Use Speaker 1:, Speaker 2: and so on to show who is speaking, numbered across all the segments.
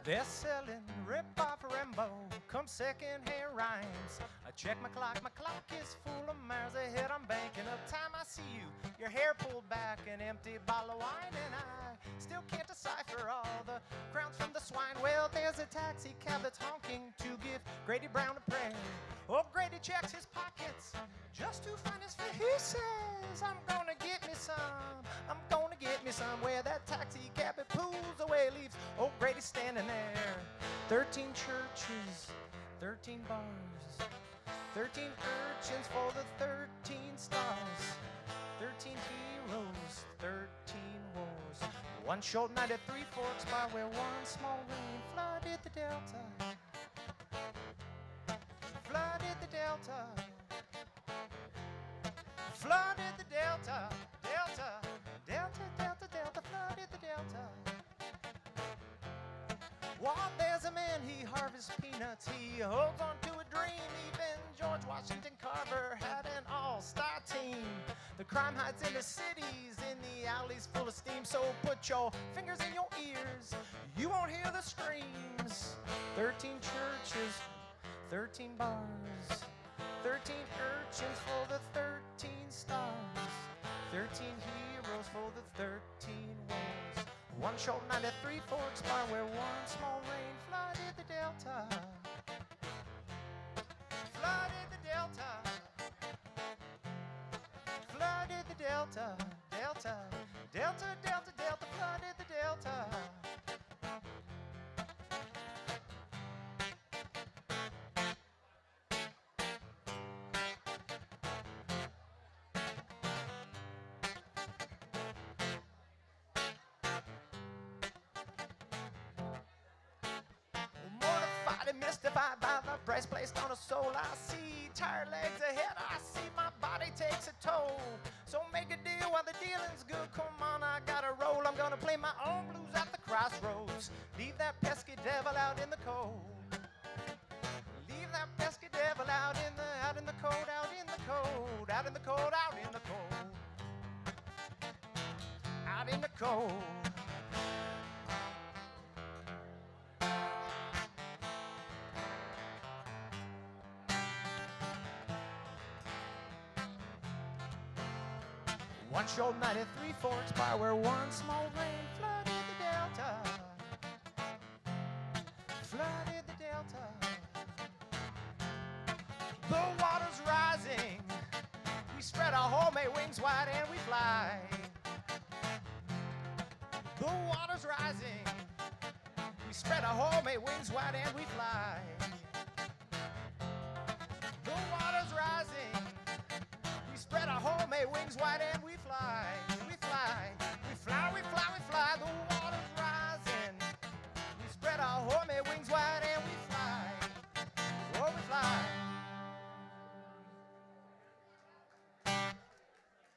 Speaker 1: They're selling rip-off Rambo, come second-hand rhymes. I check my clock is full of miles ahead. I'm banking up time. I see you, your hair pulled back, an empty bottle of wine, and I still can't decipher all the crowns from the swine. Well, there's a taxi cab that's honking to give Grady Brown a prayer. Oh, Grady checks his pockets just to find his fare. He says, I'm gonna get me some, I'm gonna get me some. Where that taxi cab it pulls away, leaves old Grady standing there. 13 churches, 13 bars, 13 urchins for the 13 stars, 13 heroes, 13 wars. One short night at Three Forks by where one small rain flooded the delta, flooded the delta, flooded the delta, delta, delta, delta, delta, flooded the delta. While there's a man, he harvests peanuts, he holds on to a dream. Even George Washington Carver had an all-star team. The crime hides in the cities, in the alleys full of steam. So put your fingers in your ears, you won't hear the screams. 13 churches, 13 bars, 13 urchins for the 13 stars, 13 heroes for the 13 wars. One short night at Three Forks bar where one small rain flooded the delta, flooded the delta, flooded the delta, delta, delta, delta, delta, flooded the delta. Mystified by the price placed on a soul. I see tired legs ahead, I see my body takes a toll. So make a deal while the dealing's good. Come on, I gotta roll. I'm gonna play my own blues at the crossroads. Leave that pesky devil out in the cold. Leave that pesky devil out in the cold, out in the cold, out in the cold, out in the cold, out in the cold. One short night at Three Forks bar where one small rain flooded the delta, flooded the delta. The water's rising, we spread our homemade wings wide and we fly. The water's rising, we spread our homemade wings wide and we fly. The water's rising, spread our homemade wings wide and we fly, we fly, we fly, we fly, we fly. The water's rising, we spread our homemade wings wide and we fly, oh we fly.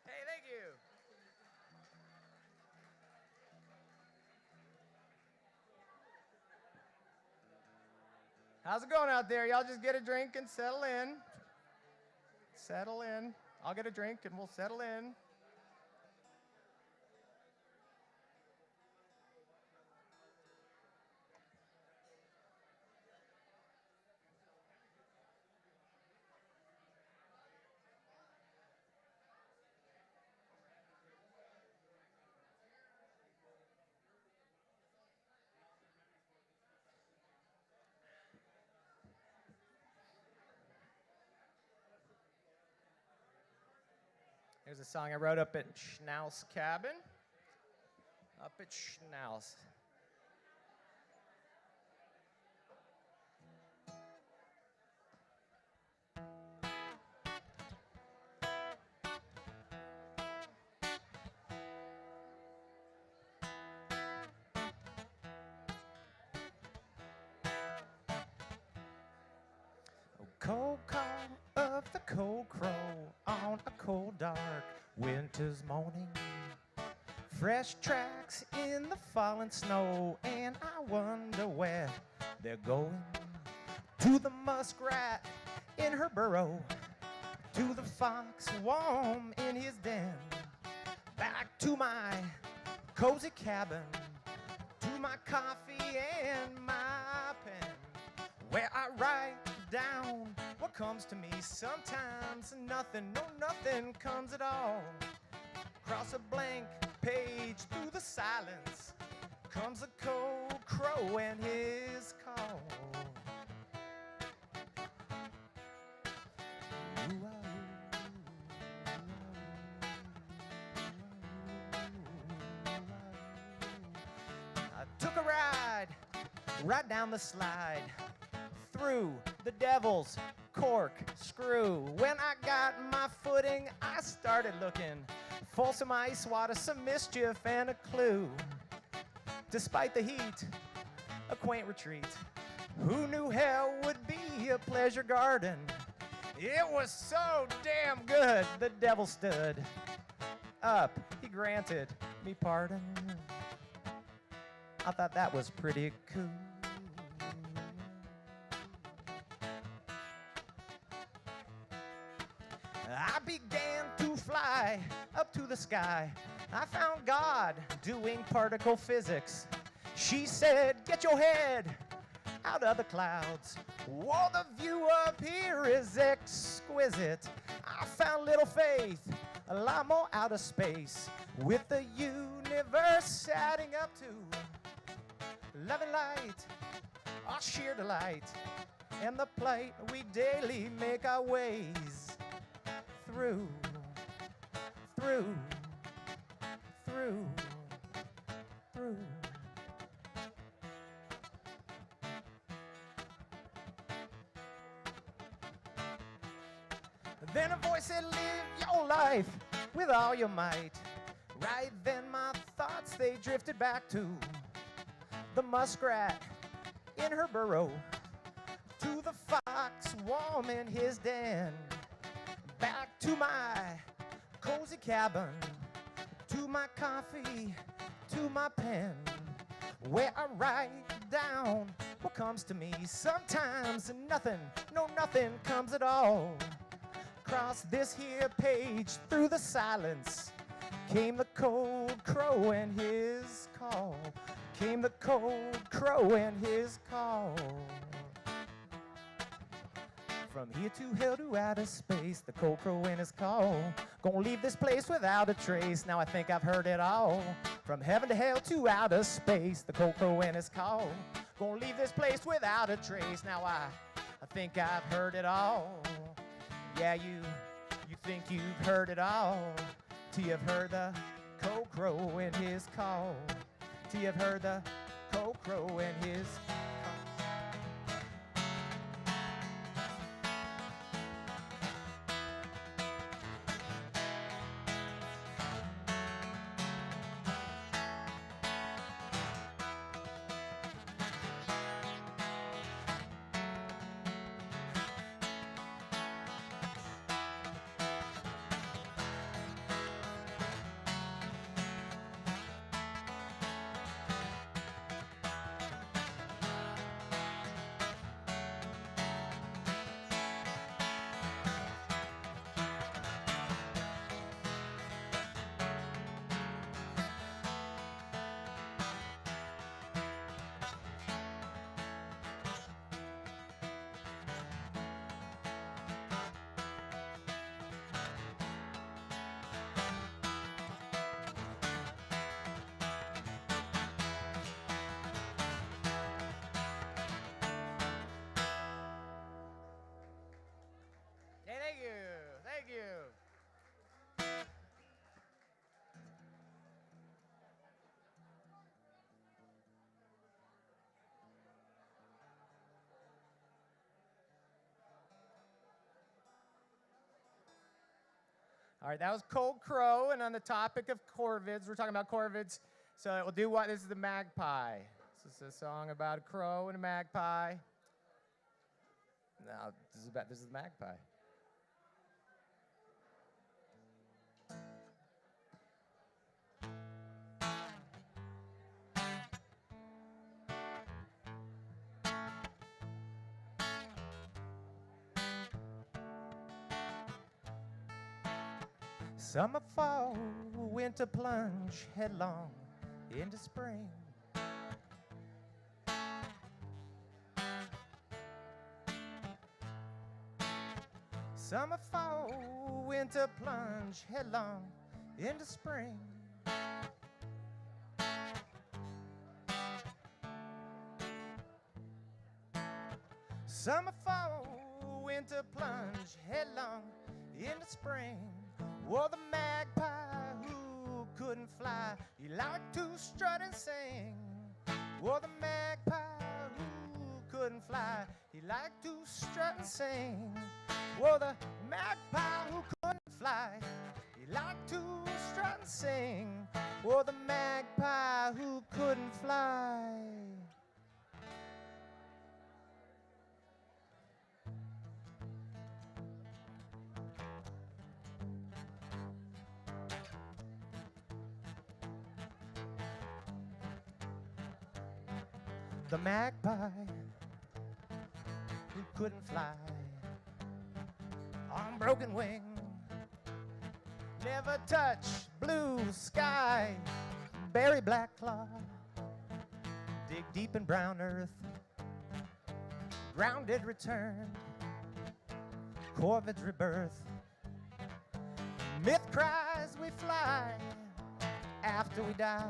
Speaker 1: Hey, thank you. How's it going out there? Y'all just get a drink and settle in. Settle in. I'll get a drink and we'll settle in. Here's a song I wrote up at Schnauz cabin. Up at Schnauz. Cold call of the cold crow on a cold dark winter's morning. Fresh tracks in the falling snow, and I wonder where they're going. To the muskrat in her burrow, to the fox warm in his den, back to my cozy cabin, to my coffee and my pen, where I write down what comes to me. Sometimes nothing, no nothing comes at all. Across a blank page through the silence comes a cold crow and his call. I took a ride right down the slide through the devil's corkscrew. When I got my footing, I started looking for some ice water, some mischief, and a clue. Despite the heat, a quaint retreat. Who knew hell would be a pleasure garden? It was so damn good, the devil stood up. He granted me pardon. I thought that was pretty cool. I began to fly up to the sky. I found God doing particle physics. She said, get your head out of the clouds. Whoa, the view up here is exquisite. I found little faith, a lot more outer space, with the universe adding up to love and light, our sheer delight, and the plight we daily make our ways through. Then a voice said, live your life with all your might. Right then my thoughts, they drifted back to the muskrat in her burrow, to the fox warm in his den, back to my cozy cabin, to my coffee, to my pen, where I write down what comes to me. Sometimes nothing, no nothing comes at all. Across this here page, through the silence, came the cold crow and his call. Came the cold crow and his call. From here to hell to outer space, the cold crow and his call. Gonna leave this place without a trace. Now I think I've heard it all. From heaven to hell to outer space, the cold crow and his call. Gonna leave this place without a trace. Now I think I've heard it all. Yeah, you think you've heard it all, till you've heard the cold crow and his call, till you've heard the cold crow and his call. Thank you. All right, that was Cold Crow, and on the topic of corvids, we're talking about corvids, so we'll do what? This is the Magpie. This is a song about a crow and a magpie. Now, this is the Magpie. Summer, fall, winter plunge headlong into spring. Summer, fall, winter, plunge headlong into spring. Summer, fall, winter, plunge headlong into spring. Wore the magpie who couldn't fly, he liked to strut and sing. Wore the magpie who couldn't fly, he liked to strut and sing. Wore the magpie who couldn't fly, he liked to strut and sing. Wore the magpie who couldn't fly. The magpie who couldn't fly on broken wing, never touch blue sky, berry black claw, dig deep in brown earth, grounded returned, corvids rebirth, myth cries we fly after we die.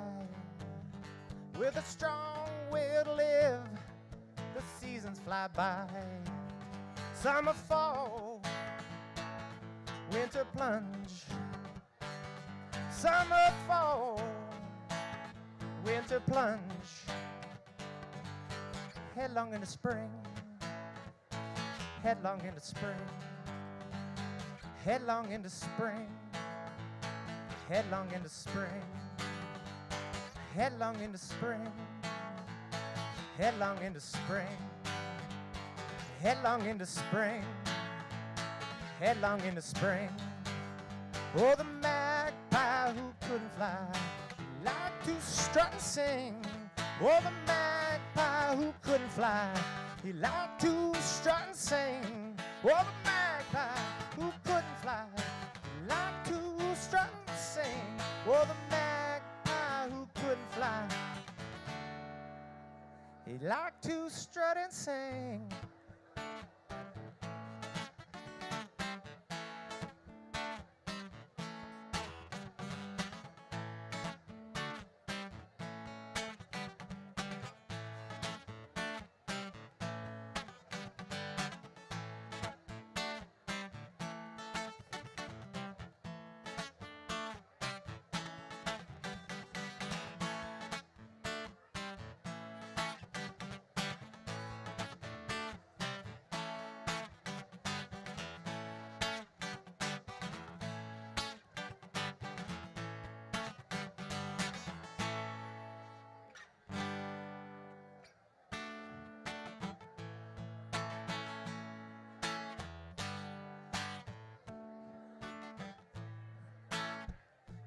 Speaker 1: With a strong will to live, the seasons fly by. Summer, fall, winter, plunge. Summer, fall, winter, plunge. Headlong into spring, headlong into spring, headlong into spring, headlong into spring. Headlong into spring, headlong into spring, headlong into spring, headlong into spring. Oh, the magpie who couldn't fly, he liked to strut and sing. Oh, the magpie who couldn't fly, he liked to strut and sing. Oh, the magpie who couldn't fly, he liked to strut and sing. Oh, the magpie who couldn't fly, he liked to strut and sing.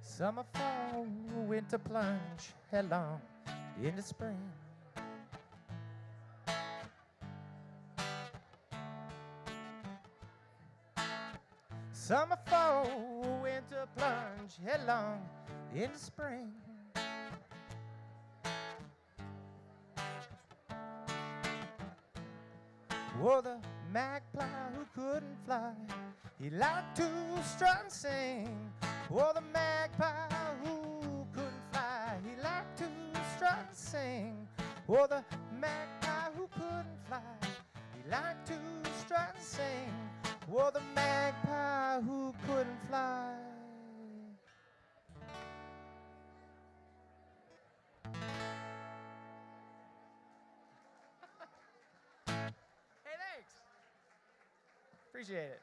Speaker 1: Summer, fall, winter, plunge headlong into spring. Summer, fall, winter, plunge headlong into spring. Oh, the magpie who couldn't fly, he liked to strut and sing. Oh, the magpie who couldn't fly, he liked to strut and sing. Oh, the magpie who couldn't fly, he liked to strut and sing. Oh, the magpie who couldn't fly. Hey, thanks. Appreciate it.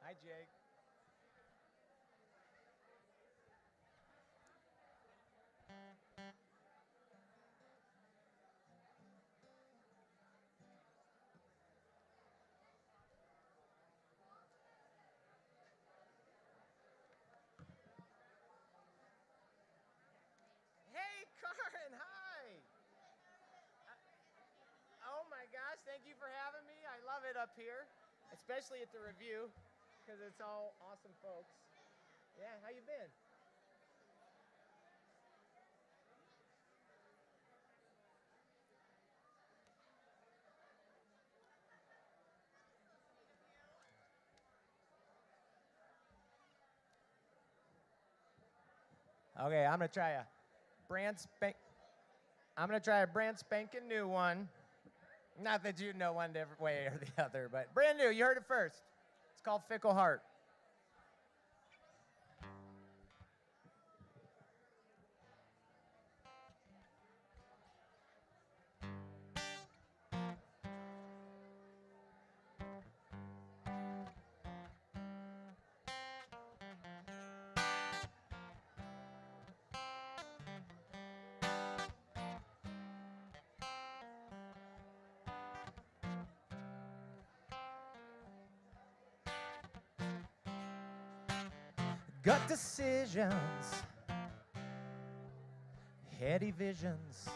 Speaker 1: Hi, Jake. Hey, Karin, hi. Oh my gosh, thank you for having me. I love it up here, especially at the review. because it's all awesome folks. Yeah, how you been? Okay, I'm gonna try a brand spanking new one. Not that you know one different way or the other, but brand new. You heard it first. It's called Fickle Heart. Gut decisions, heady visions.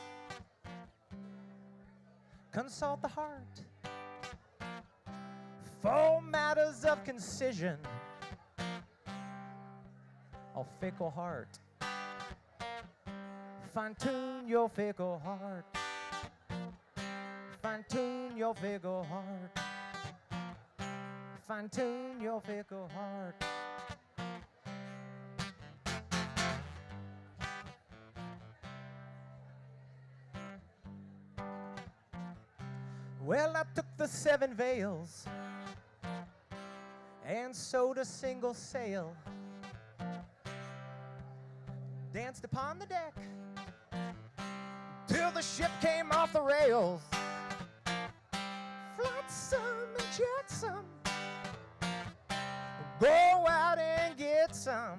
Speaker 1: Consult the heart for matters of concision. Oh, fickle heart, fine-tune your fickle heart. Fine-tune your fickle heart. Fine-tune your fickle heart. Well, I took the 7 veils and sewed a single sail, danced upon the deck till the ship came off the rails. Flotsam and jetsam, go out and get some,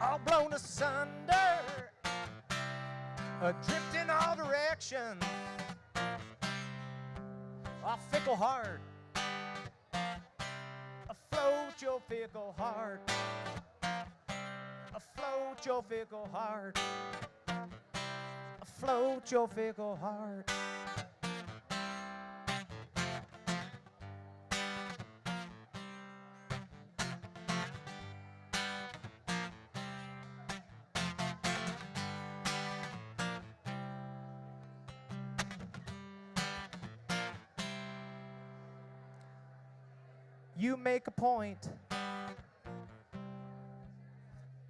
Speaker 1: all blown asunder, adrift in all directions. A fickle heart, afloat your fickle heart. Afloat your fickle heart. Afloat your fickle heart. You make a point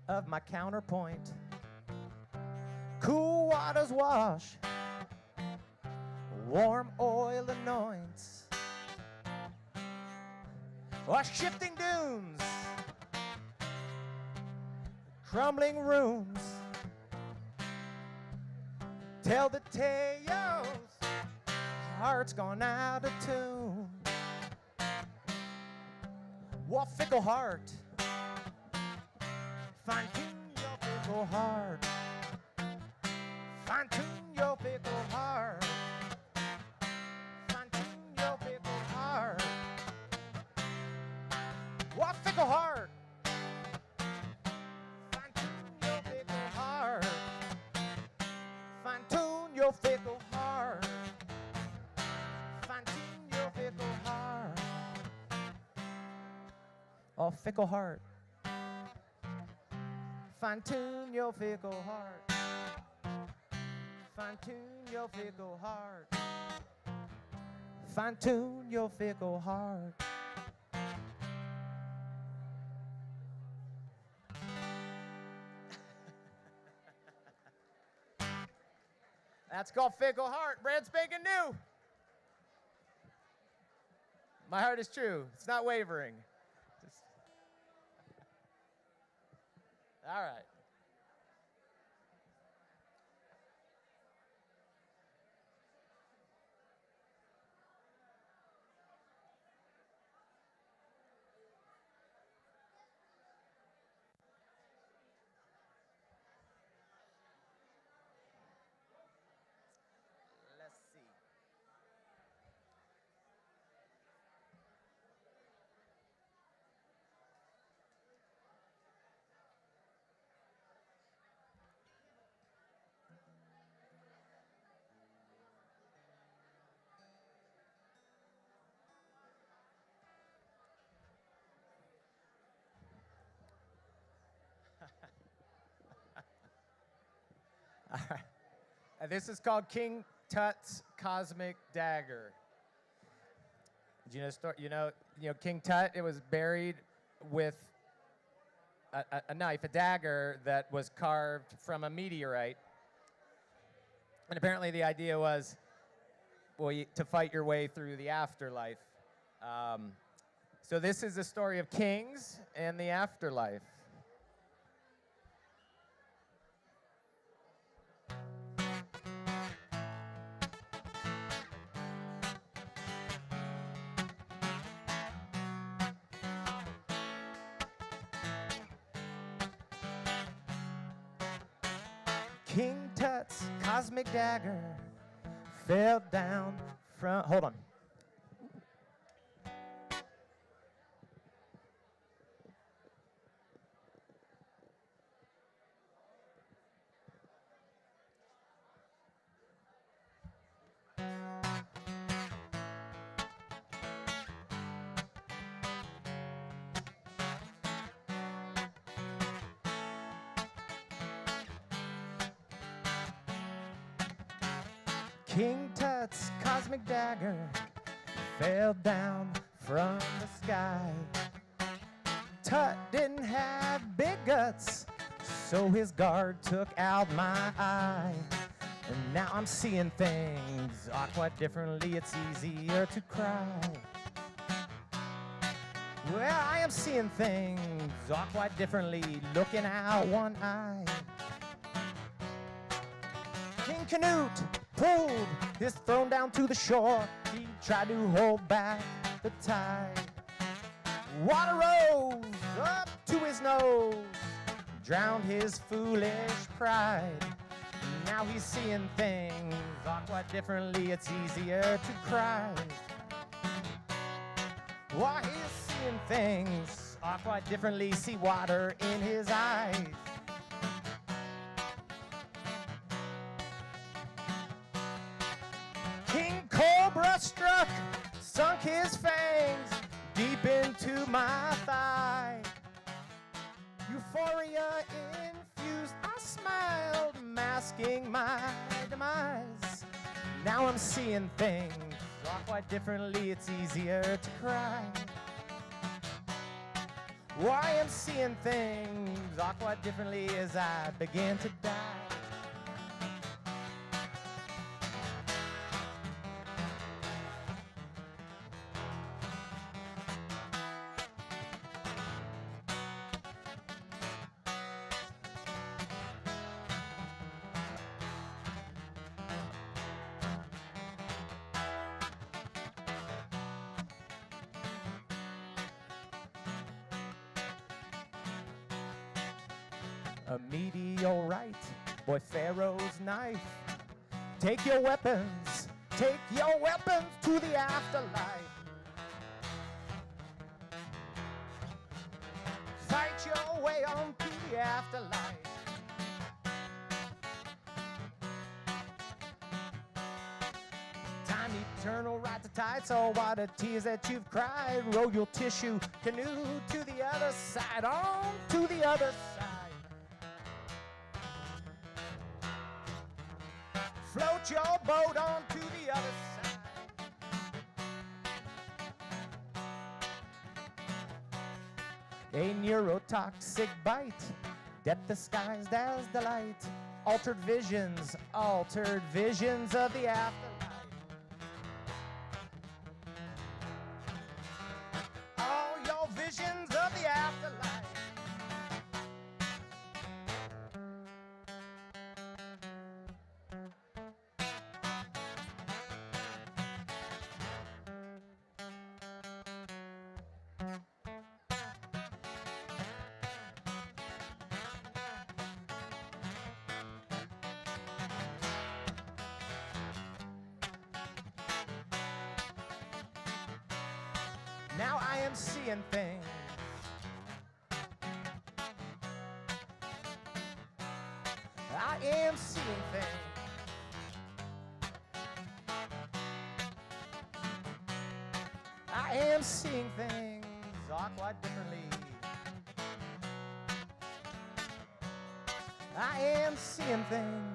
Speaker 1: of my counterpoint. Cool waters wash, warm oil anoints. Or shifting dunes, crumbling rooms, tell the tales, heart's gone out of tune. What fickle heart, fine-tune your fickle heart. Fine-tune your fickle heart. Fine-tune your fickle heart. What fickle heart, fine-tune your fickle heart. Fine-tune your fickle heart. Fine-tune your fickle heart. Oh, fickle heart, fine-tune your fickle heart. Fine-tune your fickle heart. Fine-tune your fickle heart. That's called Fickle Heart, brand spanking new. My heart is true. It's not wavering. All right. Let's see. All right. This is called King Tut's Cosmic Dagger. Do you know the story? You know King Tut. It was buried with a knife, a dagger that was carved from a meteorite. And apparently the idea was, well, to fight your way through the afterlife. So this is the story of kings and the afterlife. King Tut's cosmic dagger fell down from... Hold on. King Tut's cosmic dagger fell down from the sky. Tut didn't have big guts, so his guard took out my eye. And now I'm seeing things quite differently. It's easier to cry. Well, I am seeing things quite differently, looking out one eye. King Canute pulled his throne down to the shore. He tried to hold back the tide. Water rose up to his nose, drowned his foolish pride. Now he's seeing things quite differently. It's easier to cry. Why he's seeing things quite differently. See water in his eyes. King Cobra struck, sunk his fangs deep into my thigh. Euphoria infused, I smiled, masking my demise. Now I'm seeing things quite differently. It's easier to cry. Why I'm seeing things quite differently as I begin to die. A meteorite, boy Pharaoh's knife. Take your weapons to the afterlife. Fight your way on to the afterlife. Time eternal, right to tide, so what the tears that you've cried. Roll your tissue canoe to the other side, on to the other side. Float your boat on to the other side. A neurotoxic bite, depth disguised as delight. Altered visions of the afterlife. All your visions of the afterlife. Now I am seeing things. I am seeing things. I am seeing things quite differently. I am seeing things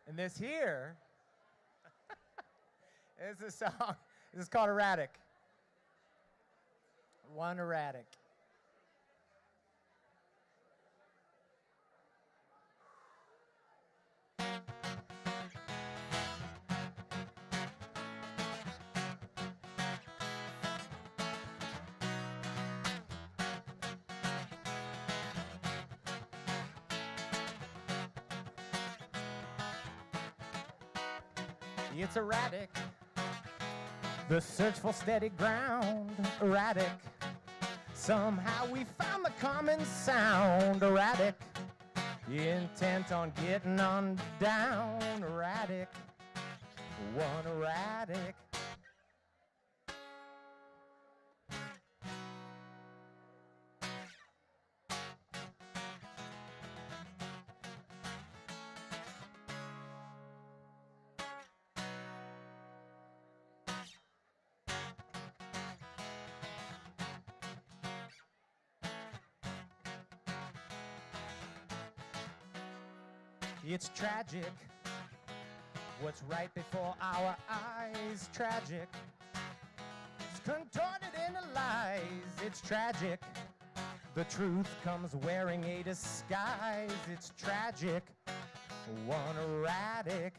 Speaker 1: And this here is a song. This is called Erratic. One Erratic. It's erratic, the search for steady ground, erratic. Somehow we found the common sound, erratic. Intent on getting on down, erratic. One erratic. It's tragic, what's right before our eyes, tragic. It's contorted into lies, it's tragic. The truth comes wearing a disguise, it's tragic. One erratic.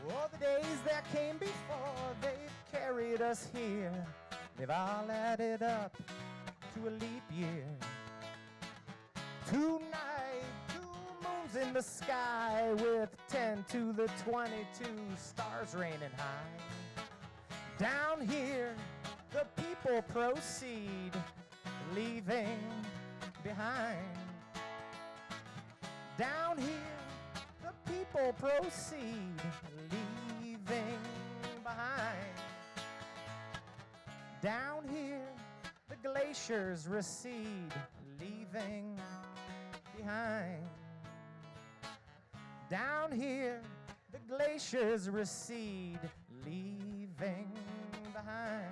Speaker 1: All the days that came before, they've carried us here. They've all added up to a leap year. Tonight, 2 moons in the sky with 10 to the 22 stars raining high. Down here, the people proceed, leaving behind. Down here, the people proceed, leaving behind. Down here, the glaciers recede, leaving behind. Down here, the glaciers recede, leaving behind.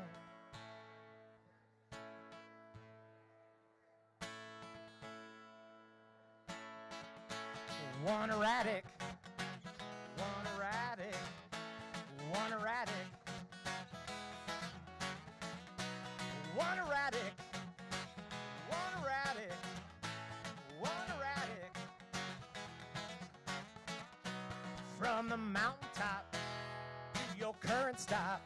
Speaker 1: One erratic, one erratic, one erratic, one erratic, one erratic, one erratic. From the mountaintop to your current stop,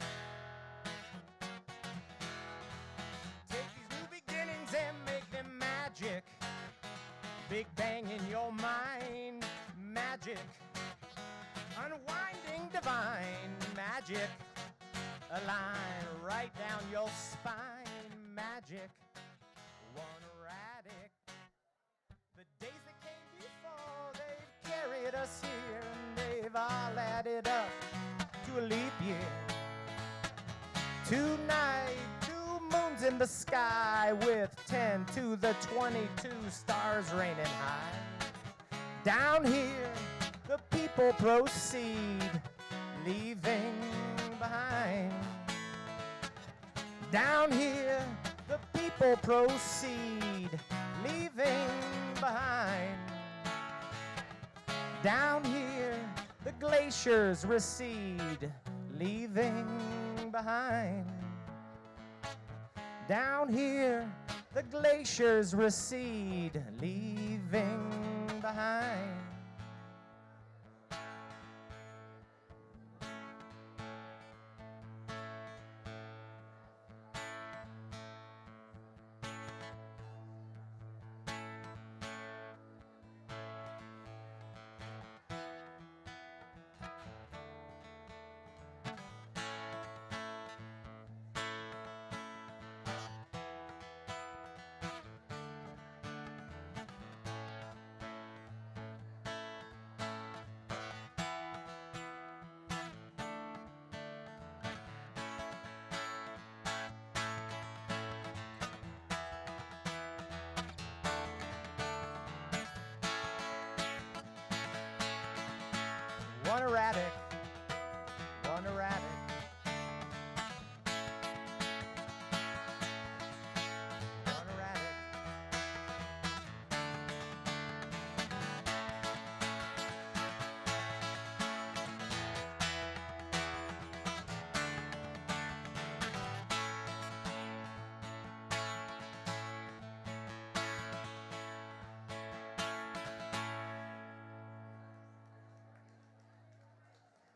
Speaker 1: take these new beginnings and make them magic. Big bang in your mind, magic. Unwinding divine magic. A line right down your spine, magic. One erratic. The days that came before, they've carried us here, and they've all added up to a leap year. Tonight, 2 moons in the sky with 10 to the 22 stars raining high. Down here, the people proceed, leaving behind. Down here, the people proceed, leaving behind. Down here, the glaciers recede, leaving behind. Down here, the glaciers recede, leaving behind. erratic, one erratic. One erratic.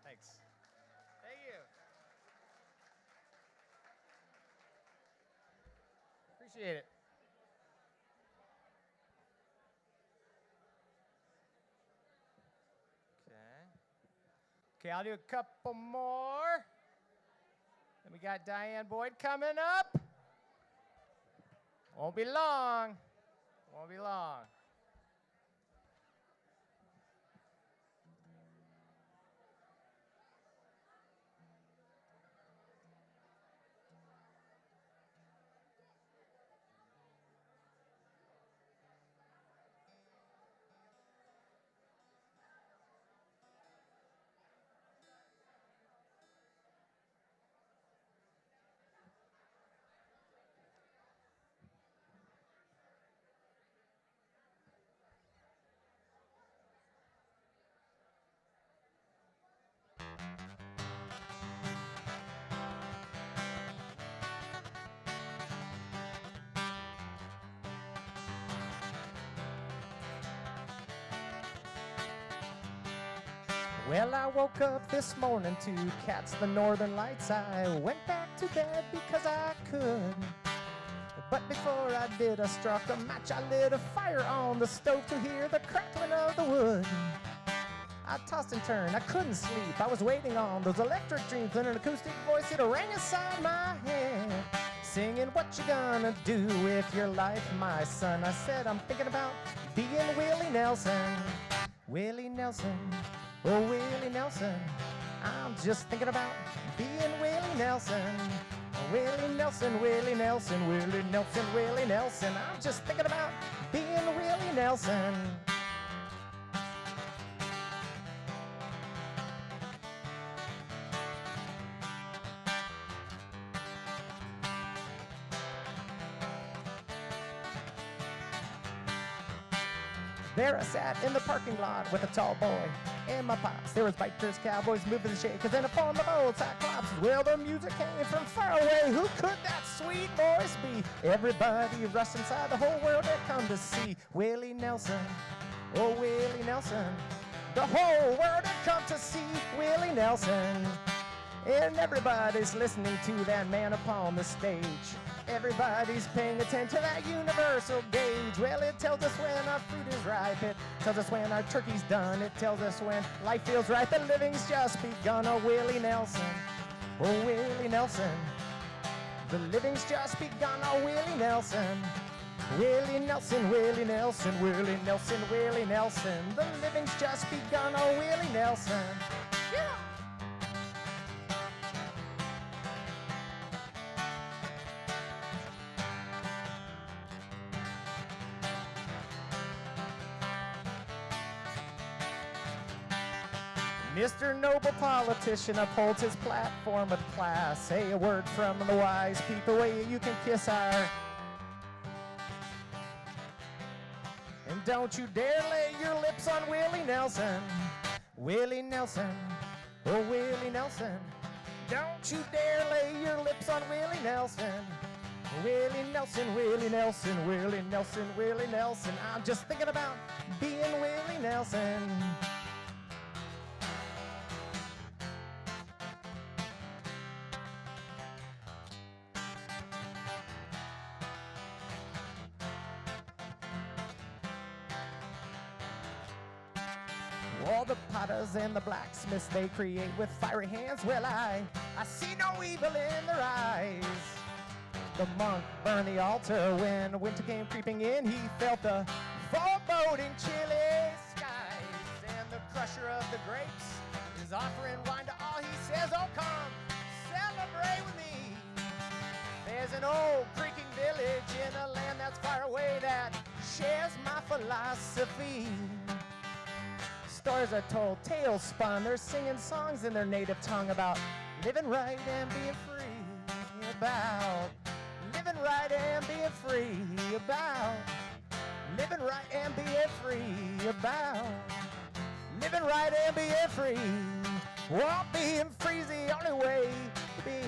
Speaker 1: Thanks. Thank you. Appreciate it. Okay, I'll do a couple more. Then we got Diane Boyd coming up. Won't be long. Won't be long. Well, I woke up this morning to catch the northern lights. I went back to bed because I could. But before I did, I struck a match. I lit a fire on the stove to hear the crackling of the wood. I tossed and turned, I couldn't sleep. I was waiting on those electric dreams, and an acoustic voice, it rang inside my head, singing, what you gonna do with your life, my son? I said, I'm thinking about being Willie Nelson. Willie Nelson. Oh, Willie Nelson, I'm just thinking about being Willie Nelson. Willie Nelson, Willie Nelson, Willie Nelson, Willie Nelson. I'm just thinking about being Willie Nelson. There I sat in the parking lot with a tall boy and my pops. There was bikers, cowboys, moving the shakers, and upon the boat, cyclops. Well, the music came from far away. Who could that sweet voice be? Everybody rushed inside, the whole world had come to see Willie Nelson. Oh, Willie Nelson. The whole world had come to see Willie Nelson. And everybody's listening to that man upon the stage. Everybody's paying attention to that universal gauge. Well, it tells us when our fruit is ripe. It tells us when our turkey's done. It tells us when life feels right. The living's just begun. Oh, Willie Nelson. Oh, Willie Nelson. The living's just begun. Oh, Willie Nelson. Willie Nelson, Willie Nelson, Willie Nelson, Willie Nelson. The living's just begun. Oh, Willie Nelson. Yeah. Mr. Noble Politician upholds his platform with class. Say a word from the wise people, way you can kiss our. And don't you dare lay your lips on Willie Nelson. Willie Nelson, oh Willie Nelson. Don't you dare lay your lips on Willie Nelson. Willie Nelson, Willie Nelson, Willie Nelson, Willie Nelson. I'm just thinking about being Willie Nelson. All the potters and the blacksmiths they create with fiery hands. Well, I see no evil in their eyes. The monk burned the altar when winter came creeping in. He felt the foreboding chilly skies. And the crusher of the grapes is offering wine to all. He says, oh, come, celebrate with me. There's an old creaking village in a land that's far away that shares my philosophy. stories are told, tales spun. They're singing songs in their native tongue about living right and being free, about living right and being free, about living right and being free, about living right and being free. Well, being free's the only way to be.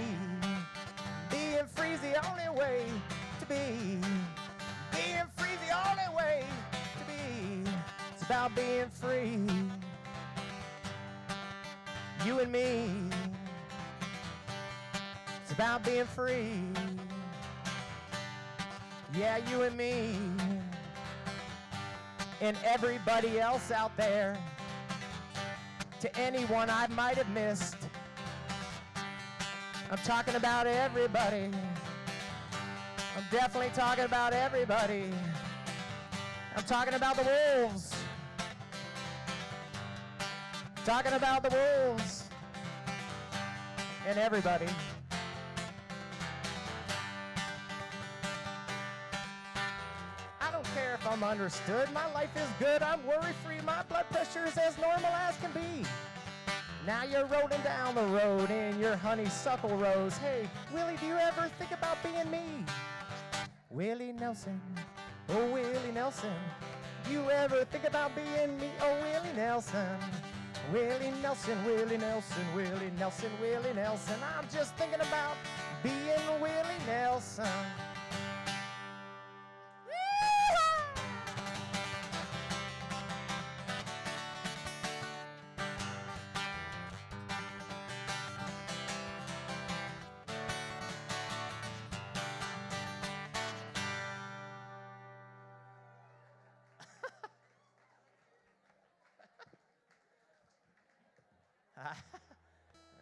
Speaker 1: Being free's the only way to be. Being free's the only way to be. It's about being free. You and me. It's about being free. Yeah, you and me. And everybody else out there. To anyone I might have missed. I'm talking about everybody. I'm definitely talking about everybody. I'm talking about the wolves. Talking about the wolves. And everybody. I don't care if I'm understood. My life is good. I'm worry-free. My blood pressure is as normal as can be. Now you're rolling down the road in your honeysuckle rose. Hey, Willie, do you ever think about being me? Willie Nelson, oh Willie Nelson. Do you ever think about being me? Oh Willie Nelson. Willie Nelson, Willie Nelson, Willie Nelson, Willie Nelson. I'm just thinking about being Willie Nelson.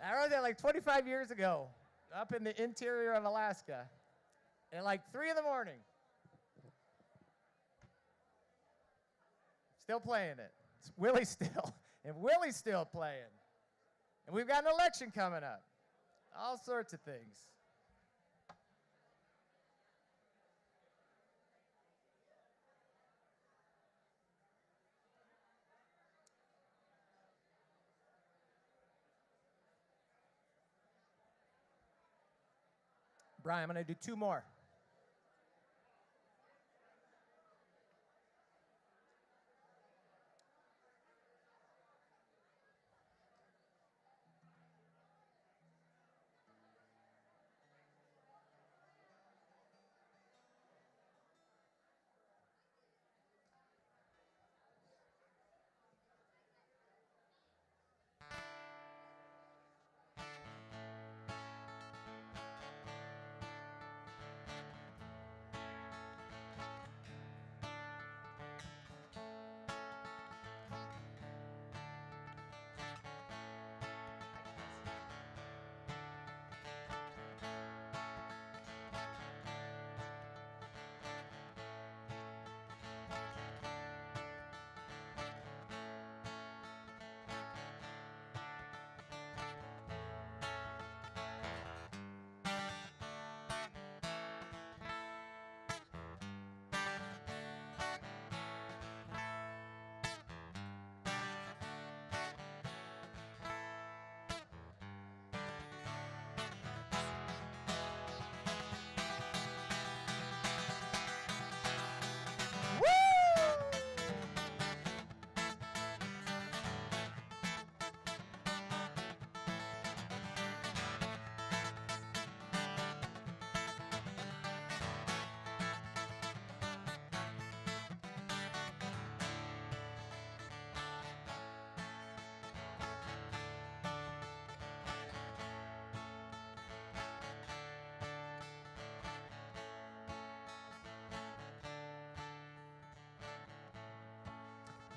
Speaker 1: I wrote that like 25 years ago, up in the interior of Alaska, at like 3 in the morning. Still playing it. It's Willie still, and Willie's still playing. And we've got an election coming up. All sorts of things. Brian, I'm going to do 2 more.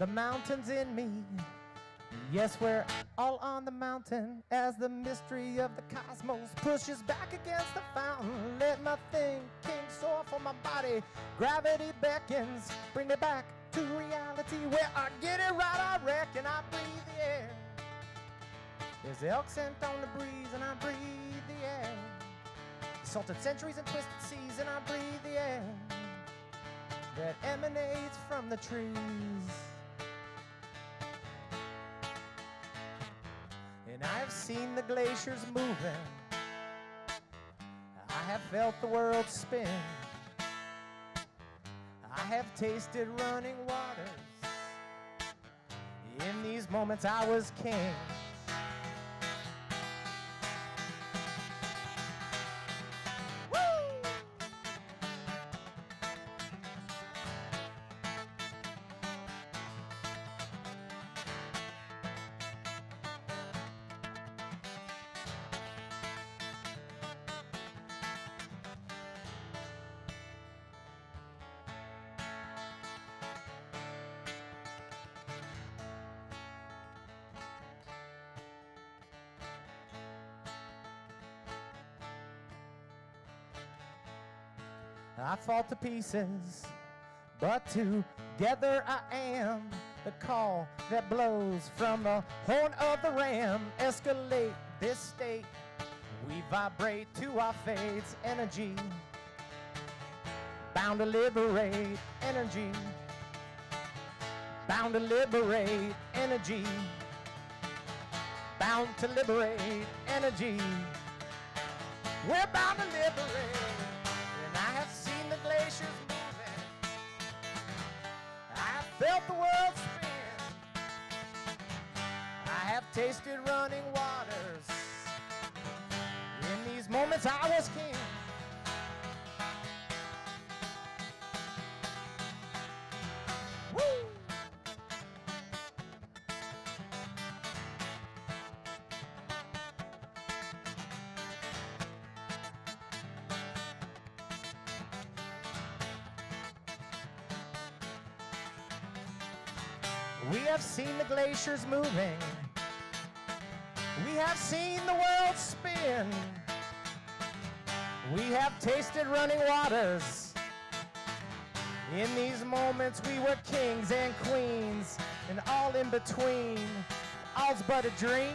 Speaker 1: The mountain's in me. Yes, we're all on the mountain as the mystery of the cosmos pushes back against the fountain. Let my thinking soar for my body. Gravity beckons. Bring me back to reality where I get it right, I reckon. I breathe the air. There's elk scent on the breeze and I breathe the air. The salted centuries and twisted seas and I breathe the air that emanates from the trees. have seen the glaciers moving. I have felt the world spin. I have tasted running waters. In these moments I was king. I fall to pieces, but together I am the call that blows from the horn of the ram. Escalate this state, we vibrate to our fate's energy, bound to liberate energy, bound to liberate energy, bound to liberate energy. We're bound to liberate. I have seen the glaciers moving. I have felt the world spin. I have tasted running waters. In these moments I was king. Woo! We have seen the glaciers moving. We have seen the world spin. We have tasted running waters. In these moments we were kings and queens, and all in between, all's but a dream.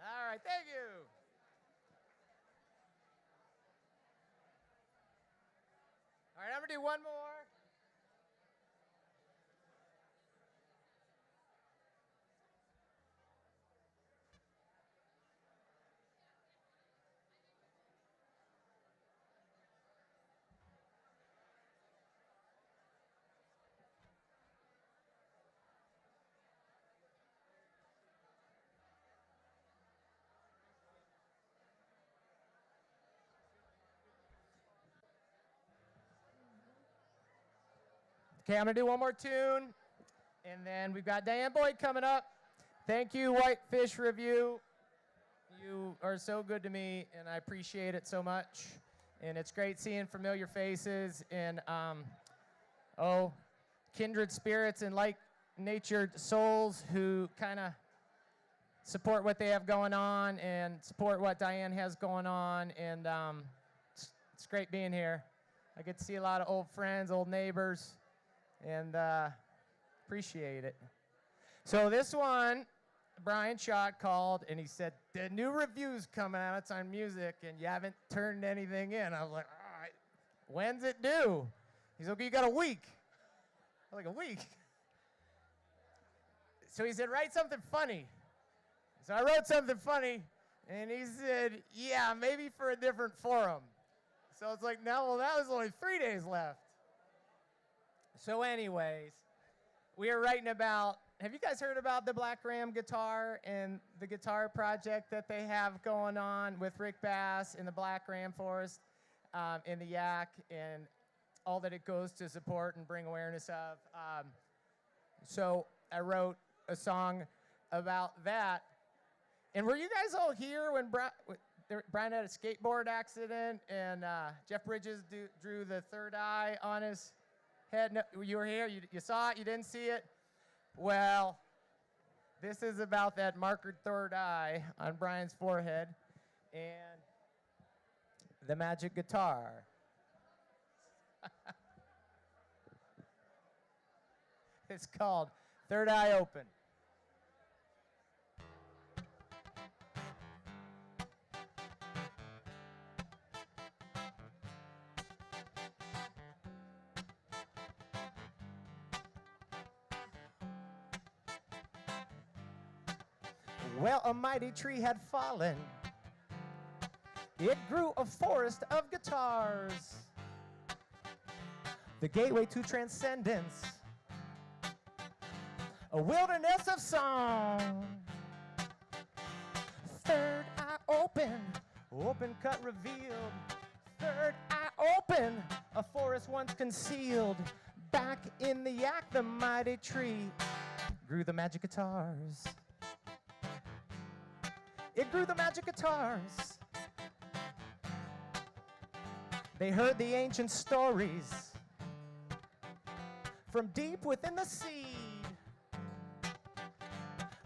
Speaker 1: All right, thank you. All right, I'm gonna do one more. Okay, I'm gonna do one more tune, and then we've got Diane Boyd coming up. Thank you, Whitefish Review. You are so good to me, and I appreciate it so much. And it's great seeing familiar faces and kindred spirits and like-natured souls who kind of support what they have going on and support what Diane has going on. And it's great being here. I get to see a lot of old friends, old neighbors, and appreciate it. So this one, Brian Schott called, and he said, the new review's coming out, it's on music, and you haven't turned anything in. I was like, all right, when's it due? He's like, you got a week. I was like, a week? So he said, write something funny. So I wrote something funny, and he said, yeah, maybe for a different forum. So it's like, no, well, that was only 3 days left. So anyways, we are writing about, have you guys heard about the Black Ram guitar and the guitar project that they have going on with Rick Bass in the Black Ram Forest in the Yak, and all that it goes to support and bring awareness of? So I wrote a song about that. And were you guys all here when Brian had a skateboard accident and Jeff Bridges drew the third eye on his You were here, you saw it, you didn't see it? Well, this is about that markered third eye on Brian's forehead and the magic guitar. It's called Third Eye Open. Well, a mighty tree had fallen. It grew a forest of guitars. The gateway to transcendence. A wilderness of song. Third eye open, open cut revealed. Third eye open, a forest once concealed. Back in the yak, the mighty tree grew the magic guitars. It grew the magic guitars. They heard the ancient stories from deep within the seed.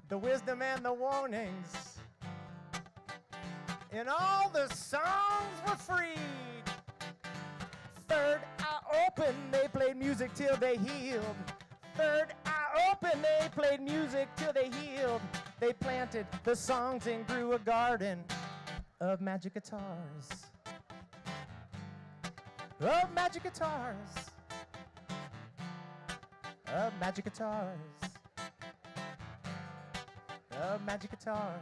Speaker 1: The wisdom and the warnings. And all the songs were freed. Third eye open, they played music till they healed. Third eye open, they played music till they healed. They planted the songs and grew a garden of magic guitars. Of magic guitars. Of magic guitars. Of magic guitars.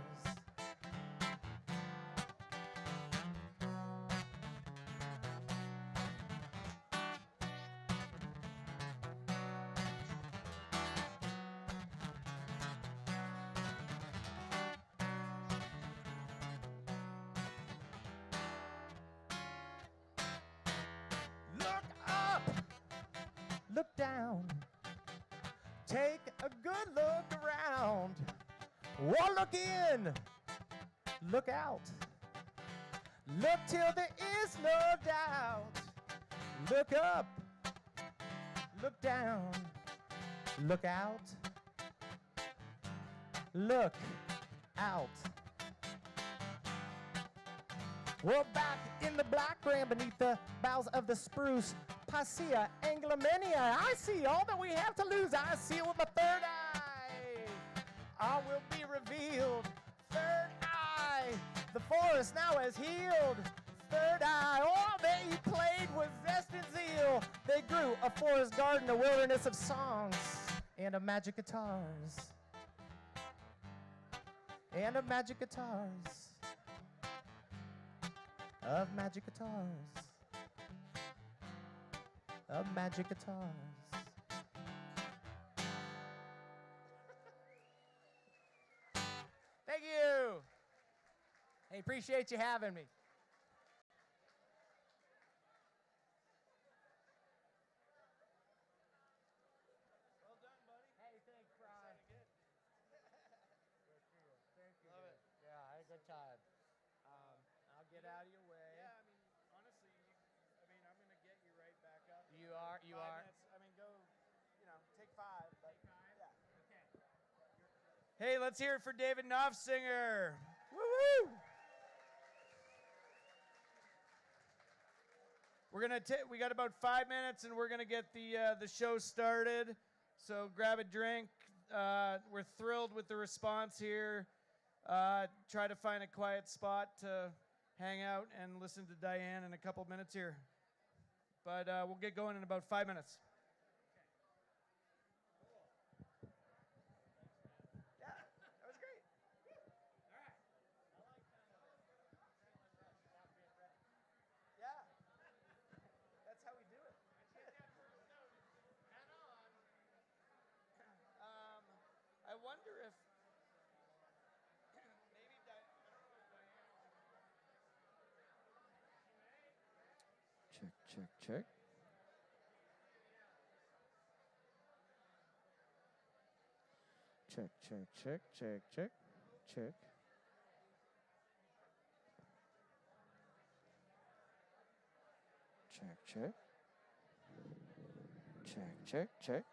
Speaker 1: Look down, take a good look around. Well, look in, look out. Look till there is no doubt. Look up, look down, look out. Look out. Well, back in the blackground beneath the boughs of the spruce, Pasea, Anglemania, I see all that we have to lose. I see it with my third eye. All will be revealed. Third eye. The forest now has healed. Third eye. All they played was zest and zeal. They grew a forest garden, a wilderness of songs, and of magic guitars. And of magic guitars. Of magic guitars. Of magic guitars. Thank you. Hey, appreciate you having me.
Speaker 2: Well done, buddy.
Speaker 1: Hey, thanks, Brian.
Speaker 2: Sounded good.
Speaker 1: Thank you.
Speaker 2: Love it.
Speaker 1: Yeah, I had a good time. I'll get out of your way.
Speaker 2: Yeah, I mean, honestly, I'm going to get you right back up.
Speaker 1: You are.
Speaker 2: 5 minutes. I mean, go, take 5. But yeah.
Speaker 1: Okay.
Speaker 2: Hey, let's hear it for David Knopfsinger. Woo-woo! We got about 5 minutes, and we're gonna get the show started. So grab a drink. We're thrilled with the response here. Try to find a quiet spot to hang out and listen to Diane in a couple minutes here. But we'll get going in about 5 minutes. Yeah, that was great.
Speaker 1: All right. I like
Speaker 2: Yeah, that's how we do it. I wonder if maybe Diane.
Speaker 3: Check. Check. Check, check, check.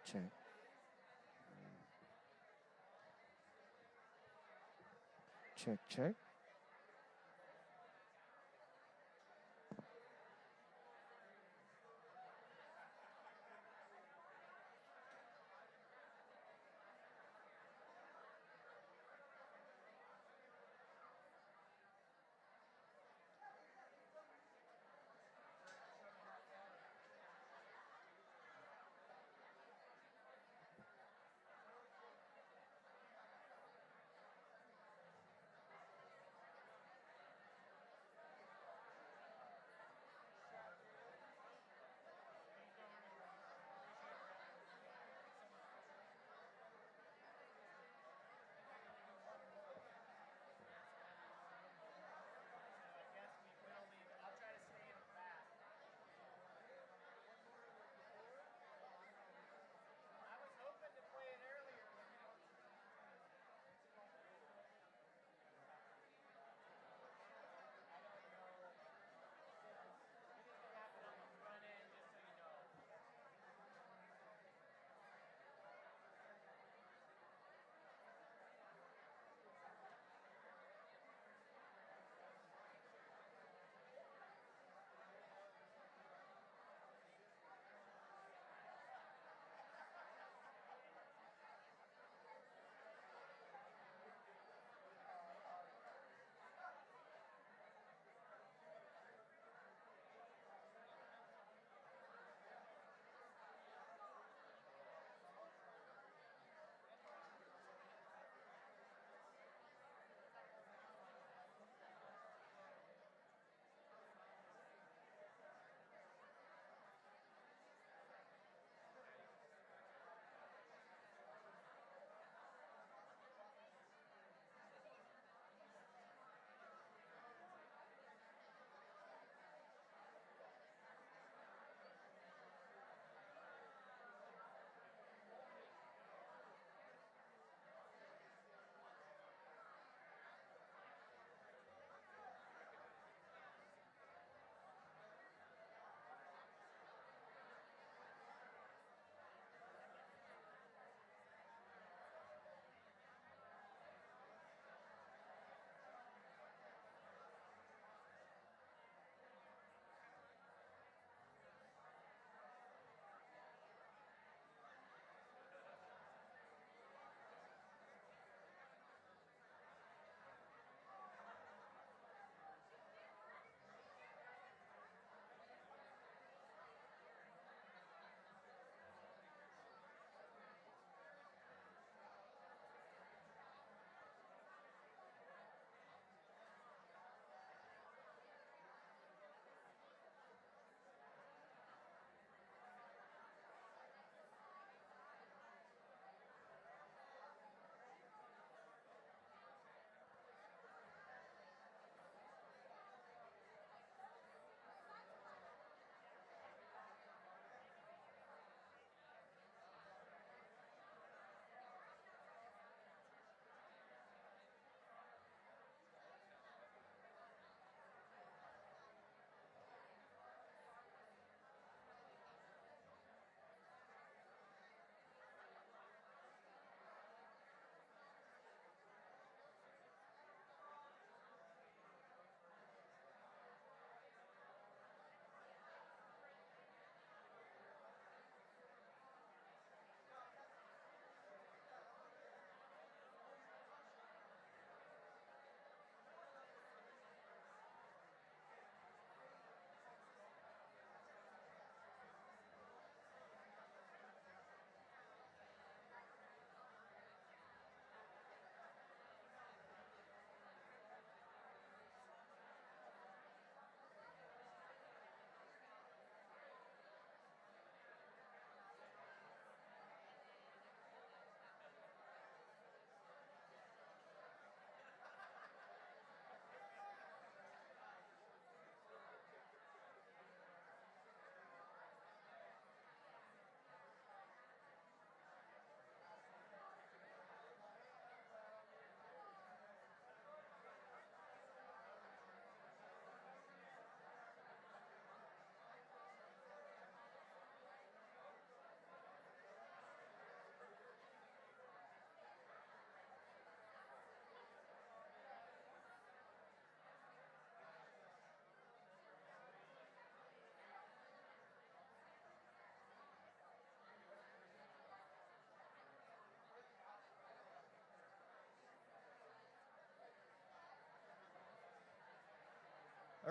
Speaker 3: Check. Check, check.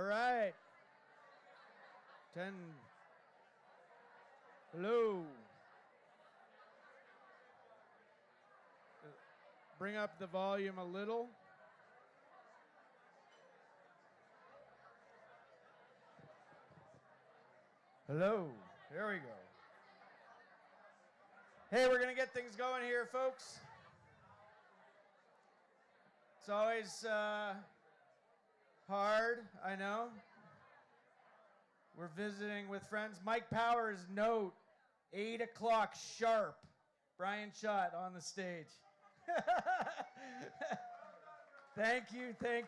Speaker 2: All right. 10. Hello. Bring up the volume a little. Hello. There we go. Hey, we're going to get things going here, folks. It's always hard, I know. We're visiting with friends. Mike Powers, note, 8 o'clock sharp. Brian Schott on the stage. Thank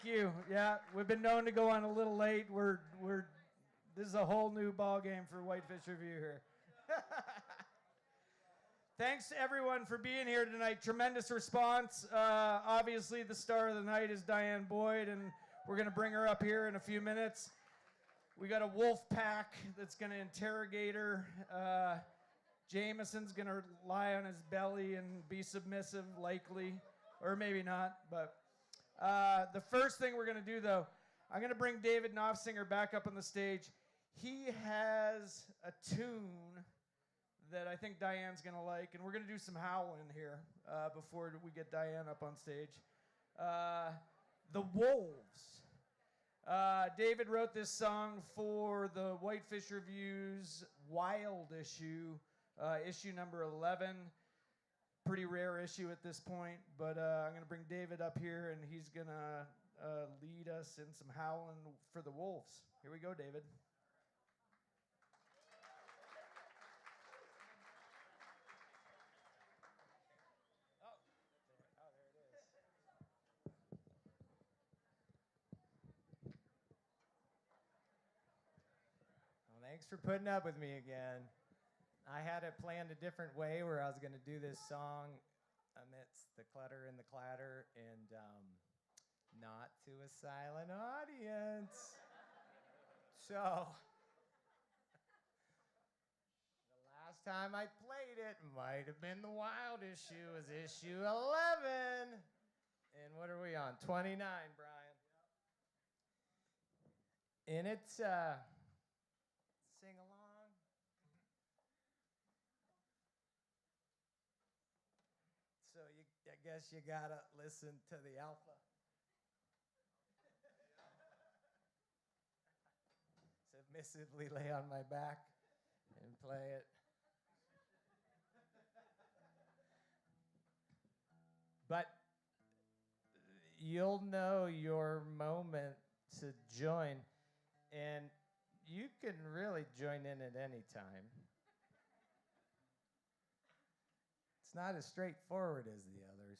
Speaker 2: you. Yeah, we've been known to go on a little late. This is a whole new ball game for Whitefish Review here. Thanks to everyone for being here tonight. Tremendous response. Obviously, the star of the night is Diane Boyd, and we're going to bring her up here in a few minutes. We got a wolf pack that's going to interrogate her. Jameson's going to lie on his belly and be submissive, likely, or maybe not. But the first thing we're going to do, though, I'm going to bring David Knopfsinger back up on the stage. He has a tune that I think Diane's going to like, and we're going to do some howling here before we get Diane up on stage. The Wolves. David wrote this song for the Whitefish Review's Wild issue, issue number 11. Pretty rare issue at this point, but I'm going to bring David up here, and he's going to lead us in some howling for the Wolves. Here we go, David.
Speaker 1: Thanks for putting up with me again. I had it planned a different way where I was going to do this song amidst the clutter and the clatter and not to a silent audience. So, the last time I played it might have been the Wild issue. It was issue 11. And what are we on? 29, Brian. And it's... sing along. So I guess you gotta listen to the alpha. Submissively lay on my back and play it. But you'll know your moment to join, and you can really join in at any time. It's not as straightforward as the others.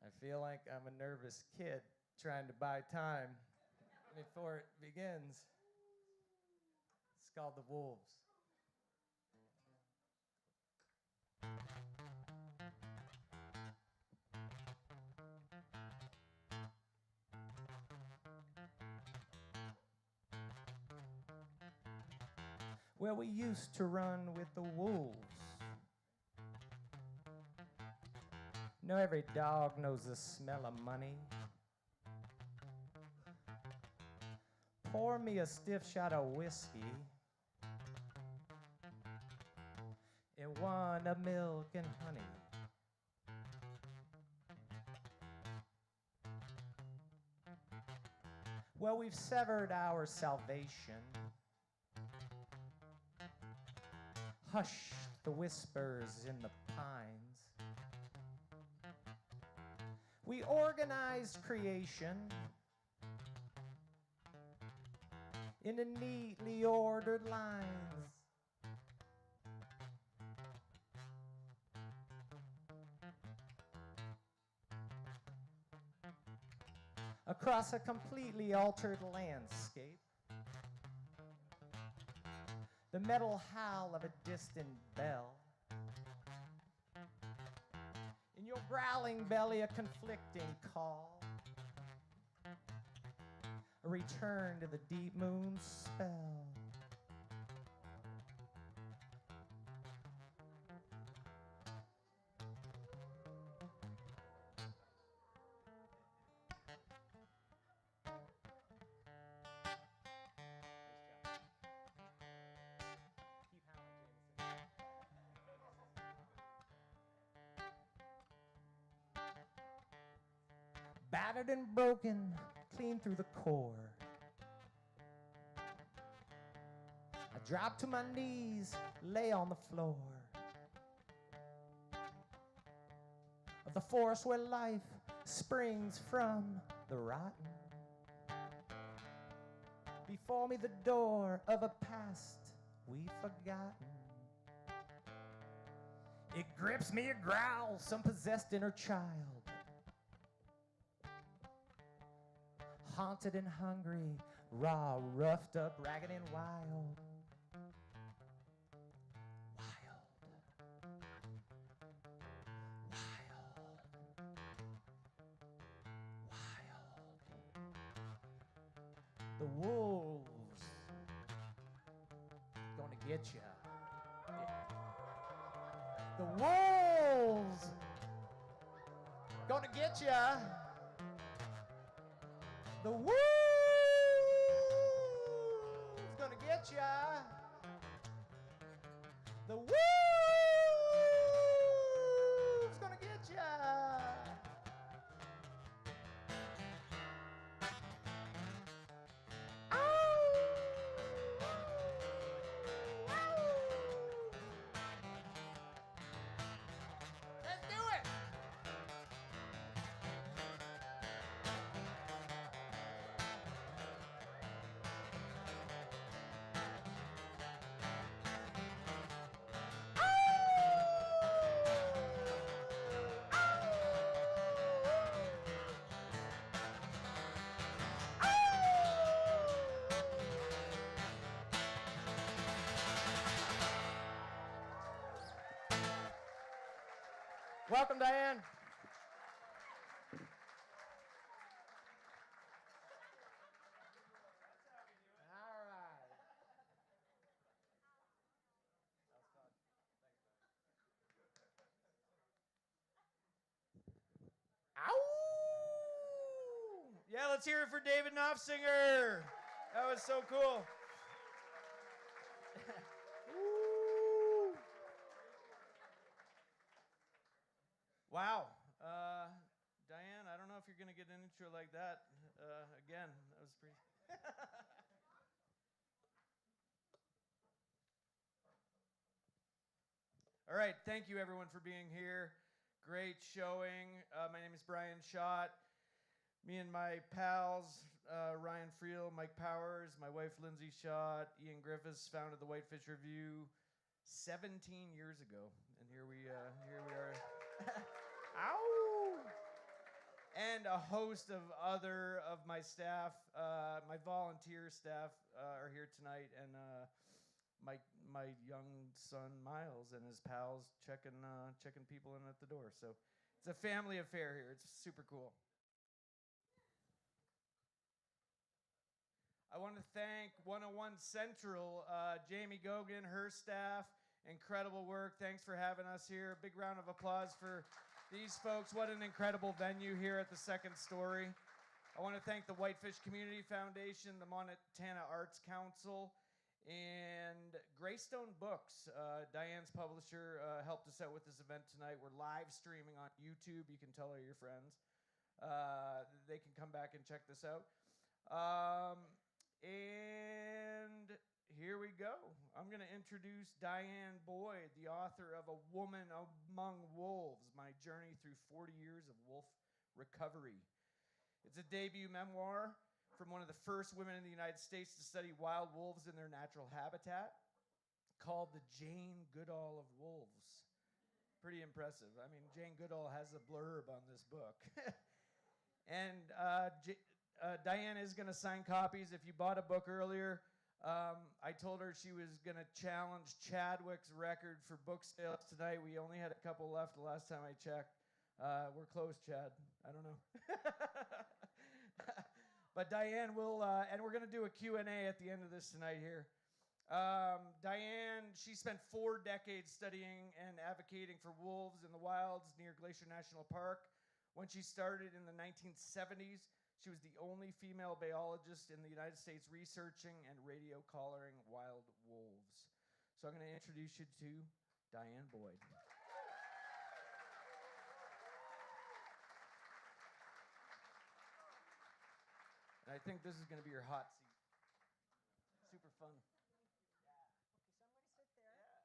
Speaker 1: I feel like I'm a nervous kid trying to buy time before it begins. It's called The Wolves. Well, we used to run with the wolves. Know every dog knows the smell of money. Pour me a stiff shot of whiskey and one of milk and honey. Well, we've severed our salvation. Hush the whispers in the pines. We organized creation into neatly ordered lines. Across a completely altered landscape. The metal howl of a distant bell. In your growling belly, a conflicting call. A return to the deep moon's spell. battered and broken, clean through the core. I drop to my knees, lay on the floor of the forest where life springs from the rotten. Before me the door of a past we've forgotten. It grips me a growl, some possessed inner child. Haunted and hungry, raw, roughed up, ragged and wild. The wolves gonna get ya. The wolves gonna get ya. The wolves gonna get ya. The wolves gonna get ya. Welcome, Diane. All right. Ow!
Speaker 2: Yeah, let's hear it for David Knopfsinger. That was so cool. Wow. Diane, I don't know if you're going to get an intro like that again. That was pretty... All right, thank you everyone for being here. Great showing. My name is Brian Schott. Me and my pals, Ryan Friel, Mike Powers, my wife Lindsay Schott, Ian Griffiths founded the Whitefish Review 17 years ago, and here we are. Ow! And a host of other of my staff, my volunteer staff are here tonight, and my young son Miles and his pals checking people in at the door. So it's a family affair here. It's super cool. I want to thank 101 Central, Jamie Gogan, her staff, incredible work. Thanks for having us here. Big round of applause for these folks. What an incredible venue here at the Second Story. I want to thank the Whitefish Community Foundation, the Montana Arts Council, and Gresystone Books. Diane's publisher helped us out with this event tonight. We're live streaming on YouTube. You can tell all your friends. They can come back and check this out. And here we go. I'm going to introduce Diane Boyd, the author of A Woman Among Wolves, My Journey Through 40 Years of Wolf Recovery. It's a debut memoir from one of the first women in the United States to study wild wolves in their natural habitat, called the Jane Goodall of wolves. Pretty impressive. I mean, Jane Goodall has a blurb on this book. And Diane is going to sign copies. If you bought a book earlier, I told her she was going to challenge Chadwick's record for book sales tonight. We only had a couple left the last time I checked. We're close, Chad. I don't know. But Diane will, and we're going to do a Q&A at the end of this tonight here. Diane, she spent 4 decades studying and advocating for wolves in the wilds near Glacier National Park. When she started in the 1970s, she was the only female biologist in the United States researching and radio collaring wild wolves. So I'm going to introduce you to Diane Boyd. And I think this is going to be your hot seat. Super fun.
Speaker 4: Okay, so I'm going to sit there.
Speaker 2: Yeah.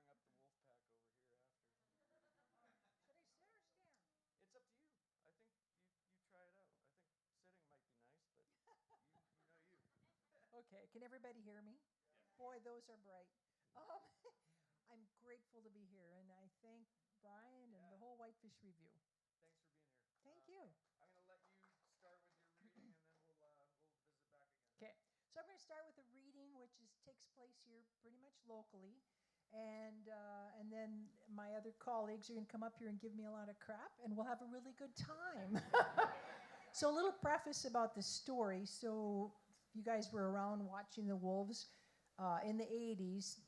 Speaker 2: And then we're going to bring up the wolf pack over here after.
Speaker 4: Should I sit or stand?
Speaker 2: It's up to you. I think you try it out. I think sitting might be nice, but you know you.
Speaker 4: Okay, can everybody hear me? Boy, those are bright. I'm grateful to be here, and I thank Brian and the whole Whitefish Review.
Speaker 2: Thanks for being here.
Speaker 4: Thank you.
Speaker 2: I'm going to let you start with your reading, and then we'll visit back again.
Speaker 4: Okay, so I'm going to start with a reading which takes place here pretty much locally, and then my other colleagues are going to come up here and give me a lot of crap, and we'll have a really good time. So a little preface about the story. So if you guys were around watching the wolves in the 80s,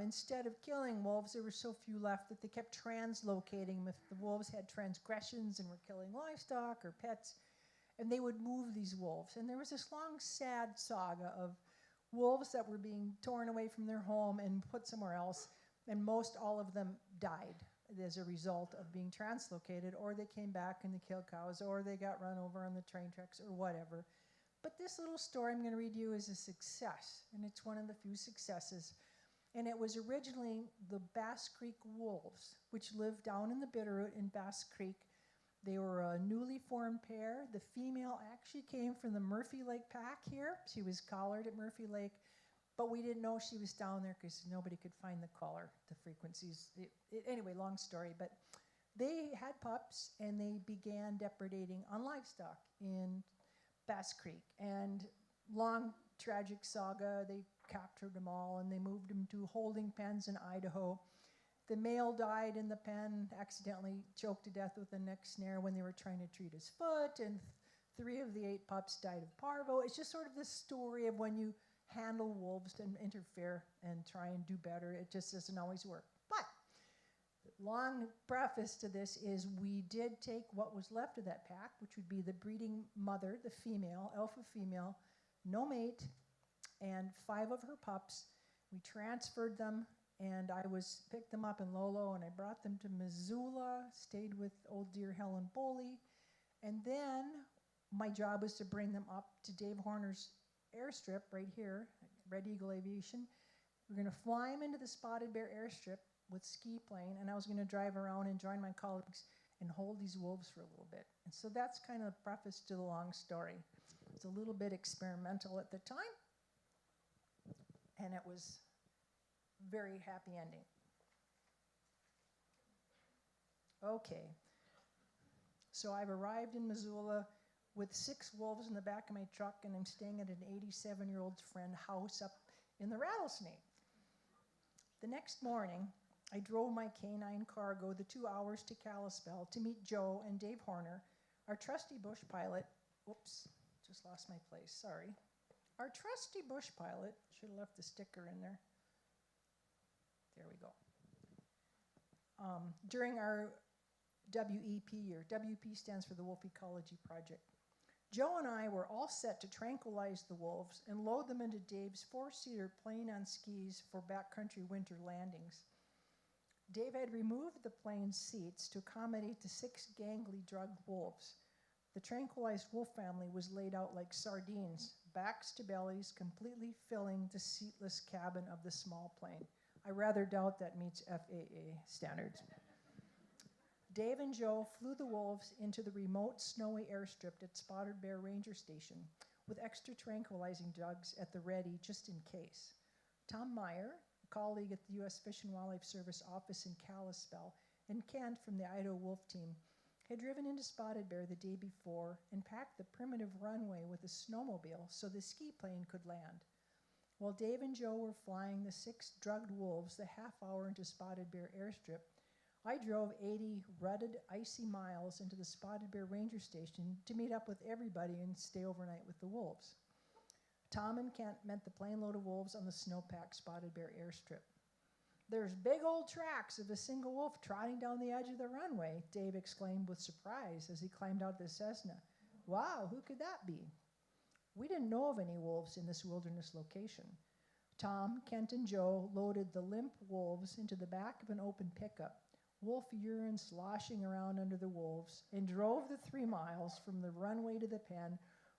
Speaker 4: instead of killing wolves, there were so few left that they kept translocating them. If the wolves had transgressions and were killing livestock or pets, and they would move these wolves. And there was this long, sad saga of wolves that were being torn away from their home and put somewhere else, and most all of them died as a result of being translocated, or they came back and they killed cows, or they got run over on the train tracks, or whatever. But this little story I'm going to read you is a success, and it's one of the few successes. And it was originally the Bass Creek wolves, which lived down in the Bitterroot in Bass Creek. They were a newly formed pair. The female actually came from the Murphy Lake pack here. She was collared at Murphy Lake, but we didn't know she was down there because nobody could find the collar, the frequencies. Anyway, long story, but they had pups, and they began depredating on livestock in Bass Creek. And long, tragic saga, they captured them all, and they moved them to holding pens in Idaho. The male died in the pen, accidentally choked to death with a neck snare when they were trying to treat his foot, and 3 of the 8 pups died of parvo. It's just sort of this story of when you handle wolves and interfere and try and do better, it just doesn't always work. But the long preface to this is we did take what was left of that pack, which would be the breeding mother, the female, alpha female, no mate, and 5 of her pups. We transferred them, and I picked them up in Lolo, and I brought them to Missoula, stayed with old dear Helen Boley, and then my job was to bring them up to Dave Horner's airstrip right here, Red Eagle Aviation. We're going to fly them into the Spotted Bear airstrip with ski plane, and I was going to drive around and join my colleagues and hold these wolves for a little bit. And so that's kind of the preface to the long story. It's a little bit experimental at the time, and it was very happy ending. Okay, so I've arrived in Missoula with 6 wolves in the back of my truck, and I'm staying at an 87-year-old friend's house up in the Rattlesnake. The next morning, I drove my canine cargo the 2 hours to Kalispell to meet Joe and Dave Horner, our trusty bush pilot. Whoops, just lost my place, sorry. Our trusty bush pilot, should have left the sticker in there. There we go. During our WEP year, WEP stands for the Wolf Ecology Project. Joe and I were all set to tranquilize the wolves and load them into Dave's 4-seater plane on skis for backcountry winter landings. Dave had removed the plane's seats to accommodate the 6 gangly drugged wolves. The tranquilized wolf family was laid out like sardines, backs to bellies, completely filling the seatless cabin of the small plane. I rather doubt that meets FAA standards. Dave and Joe flew the wolves into the remote, snowy airstrip at Spotted Bear Ranger Station with extra tranquilizing drugs at the ready just in case. Tom Meyer, a colleague at the U.S. Fish and Wildlife Service office in Kalispell, and Kent from the Idaho Wolf Team had driven into Spotted Bear the day before and packed the primitive runway with a snowmobile so the ski plane could land. While Dave and Joe were flying the 6 drugged wolves the half hour into Spotted Bear airstrip, I drove 80 rutted, icy miles into the Spotted Bear Ranger Station to meet up with everybody and stay overnight with the wolves. Tom and Kent met the plane load of wolves on the snow-packed Spotted Bear airstrip. "There's big old tracks of a single wolf trotting down the edge of the runway," Dave exclaimed with surprise as he climbed out of the Cessna. "Wow, who could that be?" We didn't know of any wolves in this wilderness location. Tom, Kent, and Joe loaded the limp wolves into the back of an open pickup, wolf urine sloshing around under the wolves, and drove the 3 miles from the runway to the pen,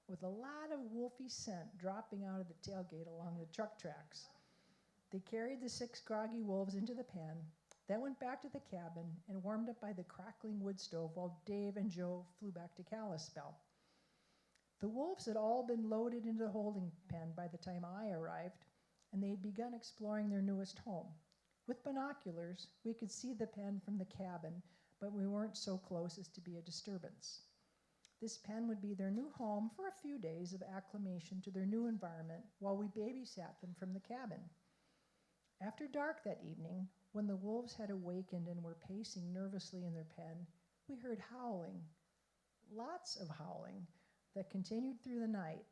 Speaker 4: with a lot of wolfy scent dropping out of the tailgate along the truck tracks. They carried the 6 groggy wolves into the pen, then went back to the cabin and warmed up by the crackling wood stove while Dave and Joe flew back to Kalispell. The wolves had all been loaded into the holding pen by the time I arrived, and they had begun exploring their newest home. With binoculars, we could see the pen from the cabin, but we weren't so close as to be a disturbance. This pen would be their new home for a few days of acclimation to their new environment while we babysat them from the cabin. After dark that evening, when the wolves had awakened and were pacing nervously in their pen, we heard howling, lots of howling, that continued through the night.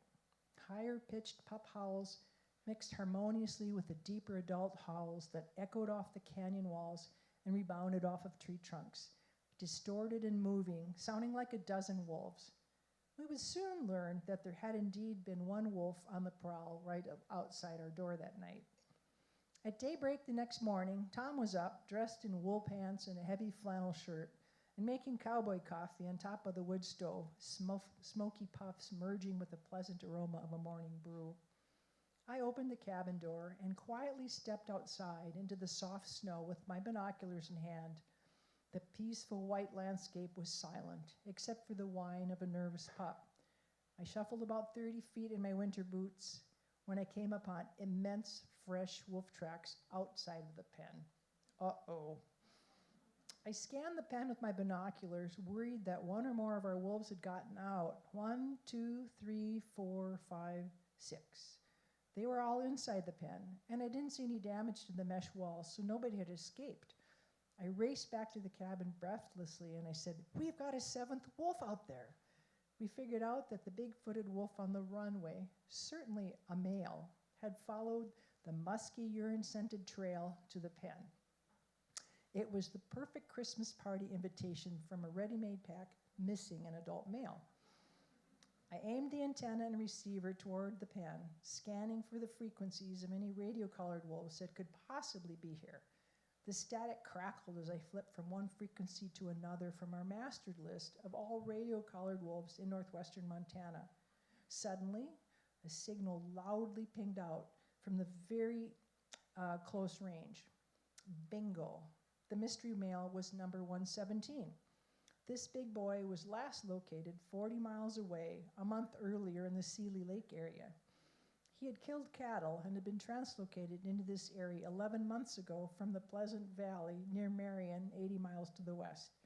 Speaker 4: Higher-pitched pup howls mixed harmoniously with the deeper adult howls that echoed off the canyon walls and rebounded off of tree trunks, distorted and moving, sounding like a dozen wolves. We would soon learn that there had indeed been one wolf on the prowl right outside our door that night. At daybreak the next morning, Tom was up, dressed in wool pants and a heavy flannel shirt, and making cowboy coffee on top of the wood stove, smoky puffs merging with the pleasant aroma of a morning brew. I opened the cabin door and quietly stepped outside into the soft snow with my binoculars in hand. The peaceful white landscape was silent, except for the whine of a nervous pup. I shuffled about 30 feet in my winter boots when I came upon immense, fresh wolf tracks outside of the pen. Uh-oh. I scanned the pen with my binoculars, worried that one or more of our wolves had gotten out. 1, 2, 3, 4, 5, 6. They were all inside the pen, and I didn't see any damage to the mesh walls, so nobody had escaped. I raced back to the cabin breathlessly, and I said, "We've got a 7th wolf out there." We figured out that the big-footed wolf on the runway, certainly a male, had followed the musky, urine-scented trail to the pen. It was the perfect Christmas party invitation from a ready-made pack missing an adult male. I aimed the antenna and receiver toward the pen, scanning for the frequencies of any radio-collared wolves that could possibly be here. The static crackled as I flipped from one frequency to another from our mastered list of all radio-collared wolves in northwestern Montana. Suddenly, a signal loudly pinged out from the very close range. Bingo. The mystery male was number 117. This big boy was last located 40 miles away a month earlier in the Seeley Lake area. He had killed cattle and had been translocated into this area 11 months ago from the Pleasant Valley near Marion, 80 miles to the west.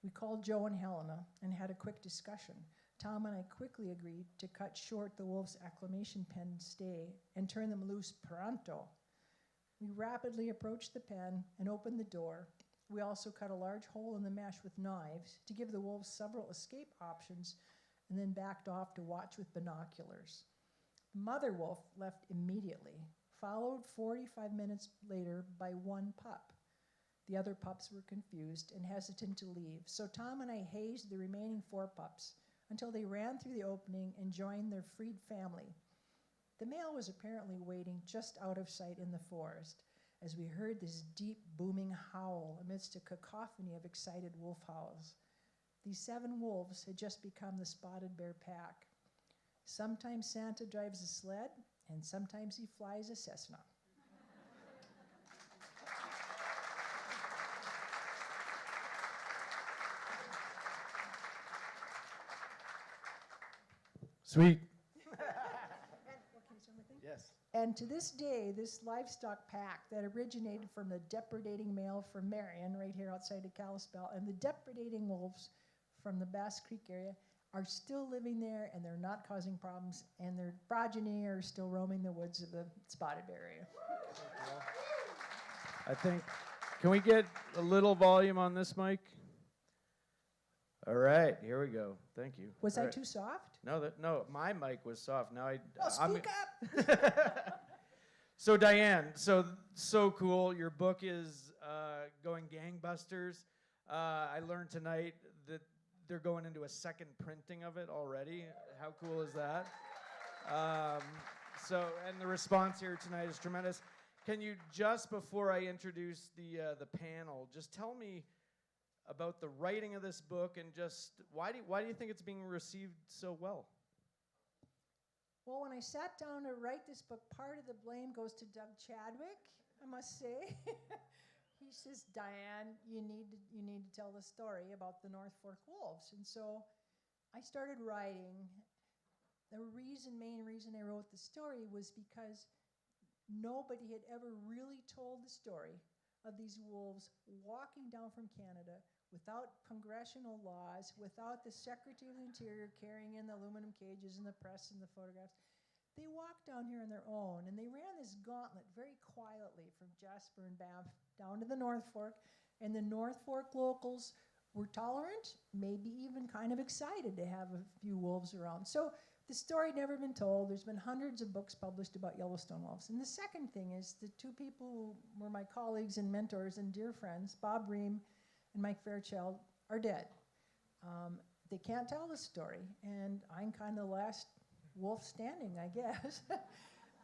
Speaker 4: We called Joe and Helena and had a quick discussion. Tom and I quickly agreed to cut short the wolves' acclimation pen stay and turn them loose pronto. We rapidly approached the pen and opened the door. We also cut a large hole in the mesh with knives to give the wolves several escape options and then backed off to watch with binoculars. The mother wolf left immediately, followed 45 minutes later by one pup. The other pups were confused and hesitant to leave, so Tom and I hazed the remaining 4 pups until they ran through the opening and joined their freed family. The male was apparently waiting just out of sight in the forest as we heard this deep, booming howl amidst a cacophony of excited wolf howls. These 7 wolves had just become the spotted bear pack. Sometimes Santa drives a sled, and sometimes he flies a Cessna.
Speaker 2: Sweet.
Speaker 1: Yes.
Speaker 4: And to this day, this livestock pack that originated from the depredating male from Marion, right here outside of Kalispell, and the depredating wolves from the Bass Creek area are still living there, and they're not causing problems, and their progeny are still roaming the woods of the spotted bear area.
Speaker 2: I think, can we get a little volume on this mic? All right, here we go. Thank you.
Speaker 4: Was
Speaker 2: All
Speaker 4: I
Speaker 2: right.
Speaker 4: too soft?
Speaker 2: No, my mic was soft. Now
Speaker 4: Speak up!
Speaker 2: So Diane, so cool. Your book is going gangbusters. I learned tonight that they're going into a second printing of it already. How cool is that? And the response here tonight is tremendous. Can you, just before I introduce the panel, just tell me about the writing of this book and just why do you think it's being received so well?
Speaker 4: Well, when I sat down to write this book, part of the blame goes to Doug Chadwick, I must say. He says, Diane, you need to tell the story about the North Fork wolves. And so I started writing. The main reason I wrote the story was because nobody had ever really told the story of these wolves walking down from Canada without congressional laws, without the Secretary of the Interior carrying in the aluminum cages and the press and the photographs. They walked down here on their own, and they ran this gauntlet very quietly from Jasper and Banff down to the North Fork, and the North Fork locals were tolerant, maybe even kind of excited to have a few wolves around. So the story had never been told. There's been hundreds of books published about Yellowstone wolves. And the second thing is the two people who were my colleagues and mentors and dear friends, Bob Ream and Mike Fairchild, are dead. They can't tell the story, and I'm kind of the last wolf standing, I guess.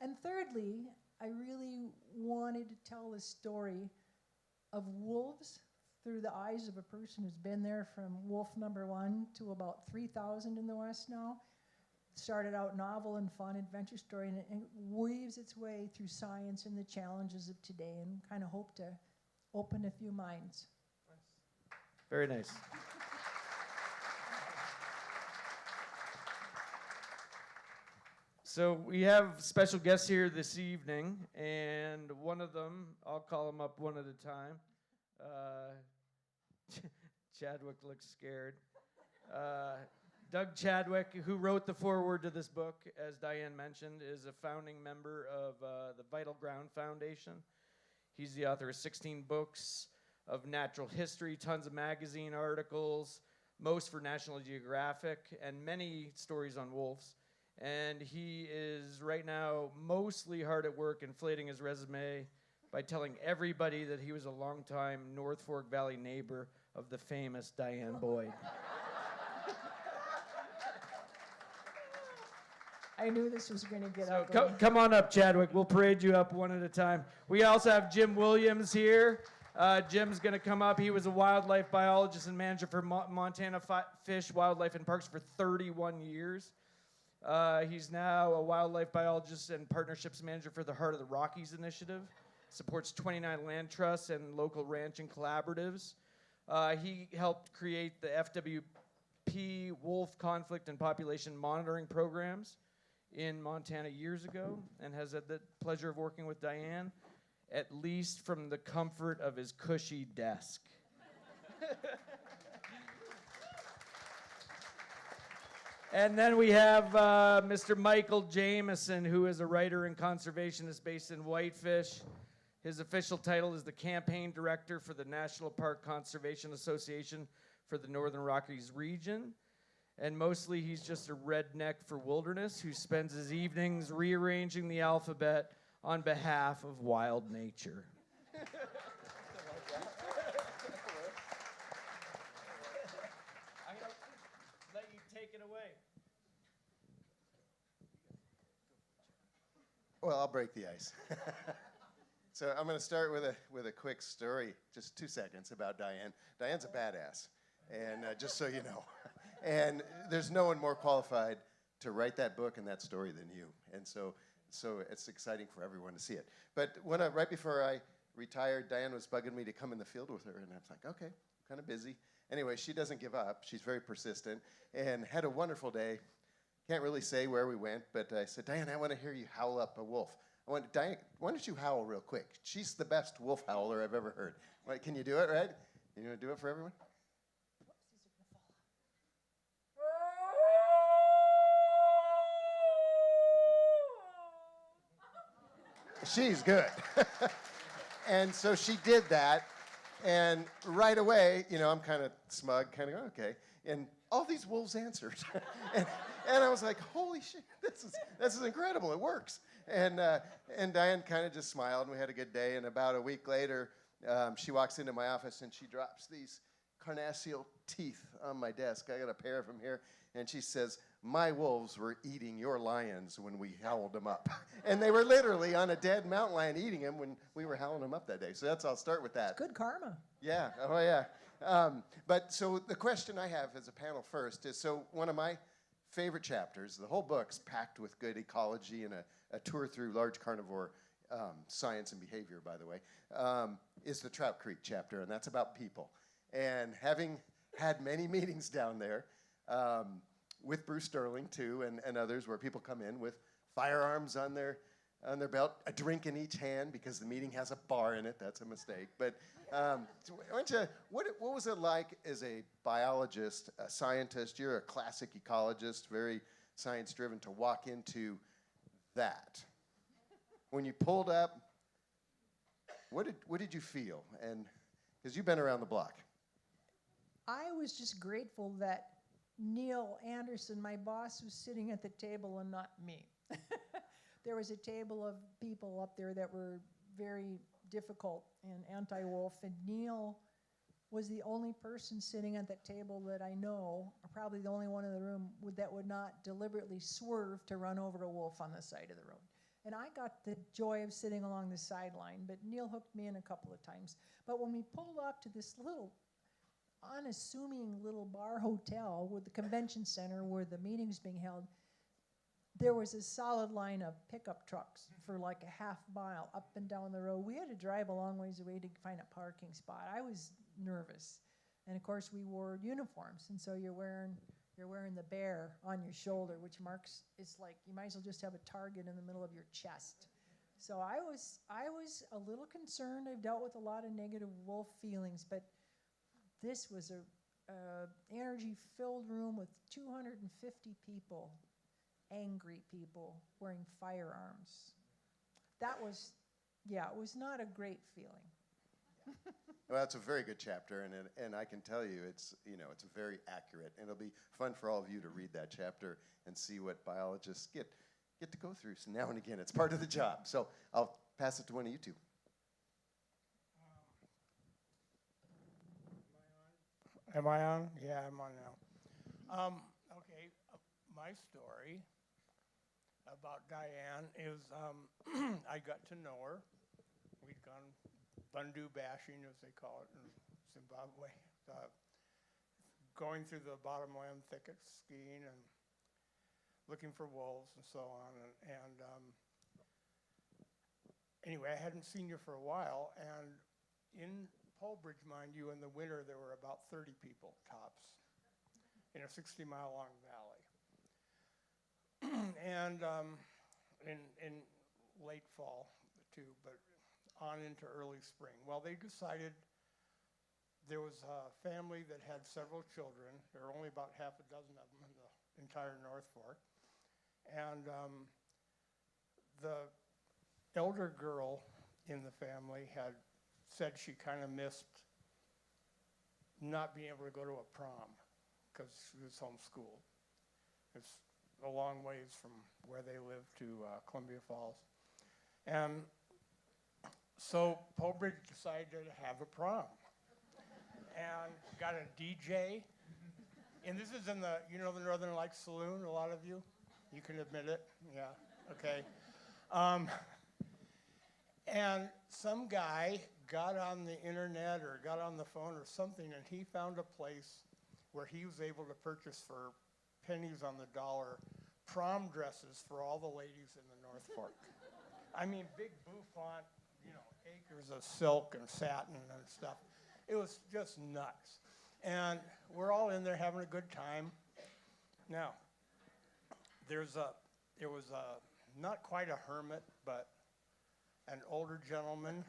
Speaker 4: And thirdly, I really wanted to tell the story of wolves through the eyes of a person who's been there from wolf number 1 to about 3,000 in the West now. Started out novel and fun adventure story, and it weaves its way through science and the challenges of today, and kind of hope to open a few minds.
Speaker 2: Very nice. So we have special guests here this evening, and one of them, I'll call them up one at a time. Chadwick looks scared. Doug Chadwick, who wrote the foreword to this book, as Diane mentioned, is a founding member of the Vital Ground Foundation. He's the author of 16 books of natural history, tons of magazine articles, most for National Geographic, and many stories on wolves. And he is right now mostly hard at work inflating his resume by telling everybody that he was a longtime North Fork Valley neighbor of the famous Diane Boyd.
Speaker 4: I knew this was going to get
Speaker 2: So
Speaker 4: ugly.
Speaker 2: come on up, Chadwick. We'll parade you up one at a time. We also have Jim Williams here. Jim's going to come up. He was a wildlife biologist and manager for Montana Fish, Wildlife, and Parks for 31 years. He's now a wildlife biologist and partnerships manager for the Heart of the Rockies initiative. Supports 29 land trusts and local ranching collaboratives. He helped create the FWP wolf conflict and population monitoring programs in Montana years ago, and has had the pleasure of working with Diane, at least from the comfort of his cushy desk. And then we have Mr. Michael Jameson, who is a writer and conservationist based in Whitefish. His official title is the campaign director for the National Park Conservation Association for the Northern Rockies region. And mostly he's just a redneck for wilderness who spends his evenings rearranging the alphabet on behalf of wild nature. I'm going to let you take it away.
Speaker 5: Well, I'll break the ice. So I'm going to start with a quick story, just 2 seconds, about Diane. Diane's a badass, and just so you know. And there's no one more qualified to write that book and that story than you. And so it's exciting for everyone to see it. But right before I retired, Diane was bugging me to come in the field with her, and I was like, okay, I'm kind of busy. Anyway, she doesn't give up. She's very persistent, and had a wonderful day. Can't really say where we went, but I said, Diane, I want to hear you howl up a wolf. Diane, why don't you howl real quick? She's the best wolf howler I've ever heard. Wait, can you do it, right? You want to do it for everyone? She's good. And so she did that, and right away, I'm kind of smug, kind of, okay. And all these wolves answered. and I was like, holy shit, this is incredible, it works. And Diane kind of just smiled, and we had a good day. And about a week later, she walks into my office, and she drops these carnassial teeth on my desk. I got a pair of them here. And she says, my wolves were eating your lions when we howled them up. And they were literally on a dead mountain lion eating them when we were howling them up that day. So I'll start with that.
Speaker 4: It's good karma.
Speaker 5: Yeah, oh yeah. But so the question I have as a panel first is, so one of my favorite chapters, the whole book's packed with good ecology and a tour through large carnivore science and behavior, by the way, is the Trout Creek chapter, and that's about people. And having had many meetings down there with Bruce Sterling, too, and others, where people come in with firearms on their belt, a drink in each hand, because the meeting has a bar in it. That's a mistake. But what was it like as a biologist, a scientist? You're a classic ecologist, very science-driven, to walk into that. When you pulled up, what did you feel? And because you've been around the block.
Speaker 4: I was just grateful that Neil Anderson, my boss, was sitting at the table and not me. There was a table of people up there that were very difficult and anti-wolf, and Neil was the only person sitting at that table that I know, or probably the only one in the room, that would not deliberately swerve to run over a wolf on the side of the road. And I got the joy of sitting along the sideline, but Neil hooked me in a couple of times. But when we pulled up to this little, unassuming little bar hotel with the convention center where the meeting's being held, there was a solid line of pickup trucks for like a half mile up and down the road. We had to drive a long ways away to find a parking spot. I was nervous. And of course we wore uniforms, and so you're wearing the bear on your shoulder, which marks, it's like you might as well just have a target in the middle of your chest. So I was a little concerned. I've dealt with a lot of negative wolf feelings, but this was a energy-filled room with 250 people, angry people wearing firearms. That was, it was not a great feeling.
Speaker 5: Well, that's a very good chapter, and I can tell you it's very accurate, and it'll be fun for all of you to read that chapter and see what biologists get to go through. So now and again, it's part of the job. So I'll pass it to one of you two.
Speaker 6: Am I on? Yeah, I'm on now. Okay, my story about Diane is I got to know her. We'd gone Bundu bashing, as they call it in Zimbabwe, going through the bottomland thickets, skiing and looking for wolves and so on. And anyway, I hadn't seen you for a while, and in Polbridge, mind you, in the winter there were about 30 people tops in a 60-mile-long valley. And in late fall too, but on into early spring. Well, they decided there was a family that had several children. There were only about half a dozen of them in the entire North Fork. And the elder girl in the family had said she kind of missed not being able to go to a prom because she was homeschooled. It's a long ways from where they live to Columbia Falls. And so Polbridge decided to have a prom and got a DJ. And this is in the Northern Lights Saloon, a lot of you. You can admit it, yeah, okay. And some guy got on the internet or got on the phone or something, and he found a place where he was able to purchase for pennies on the dollar prom dresses for all the ladies in the North Fork. I mean, big bouffant, acres of silk and satin and stuff. It was just nuts. And we're all in there having a good time. Now, there was not quite a hermit, but an older gentleman.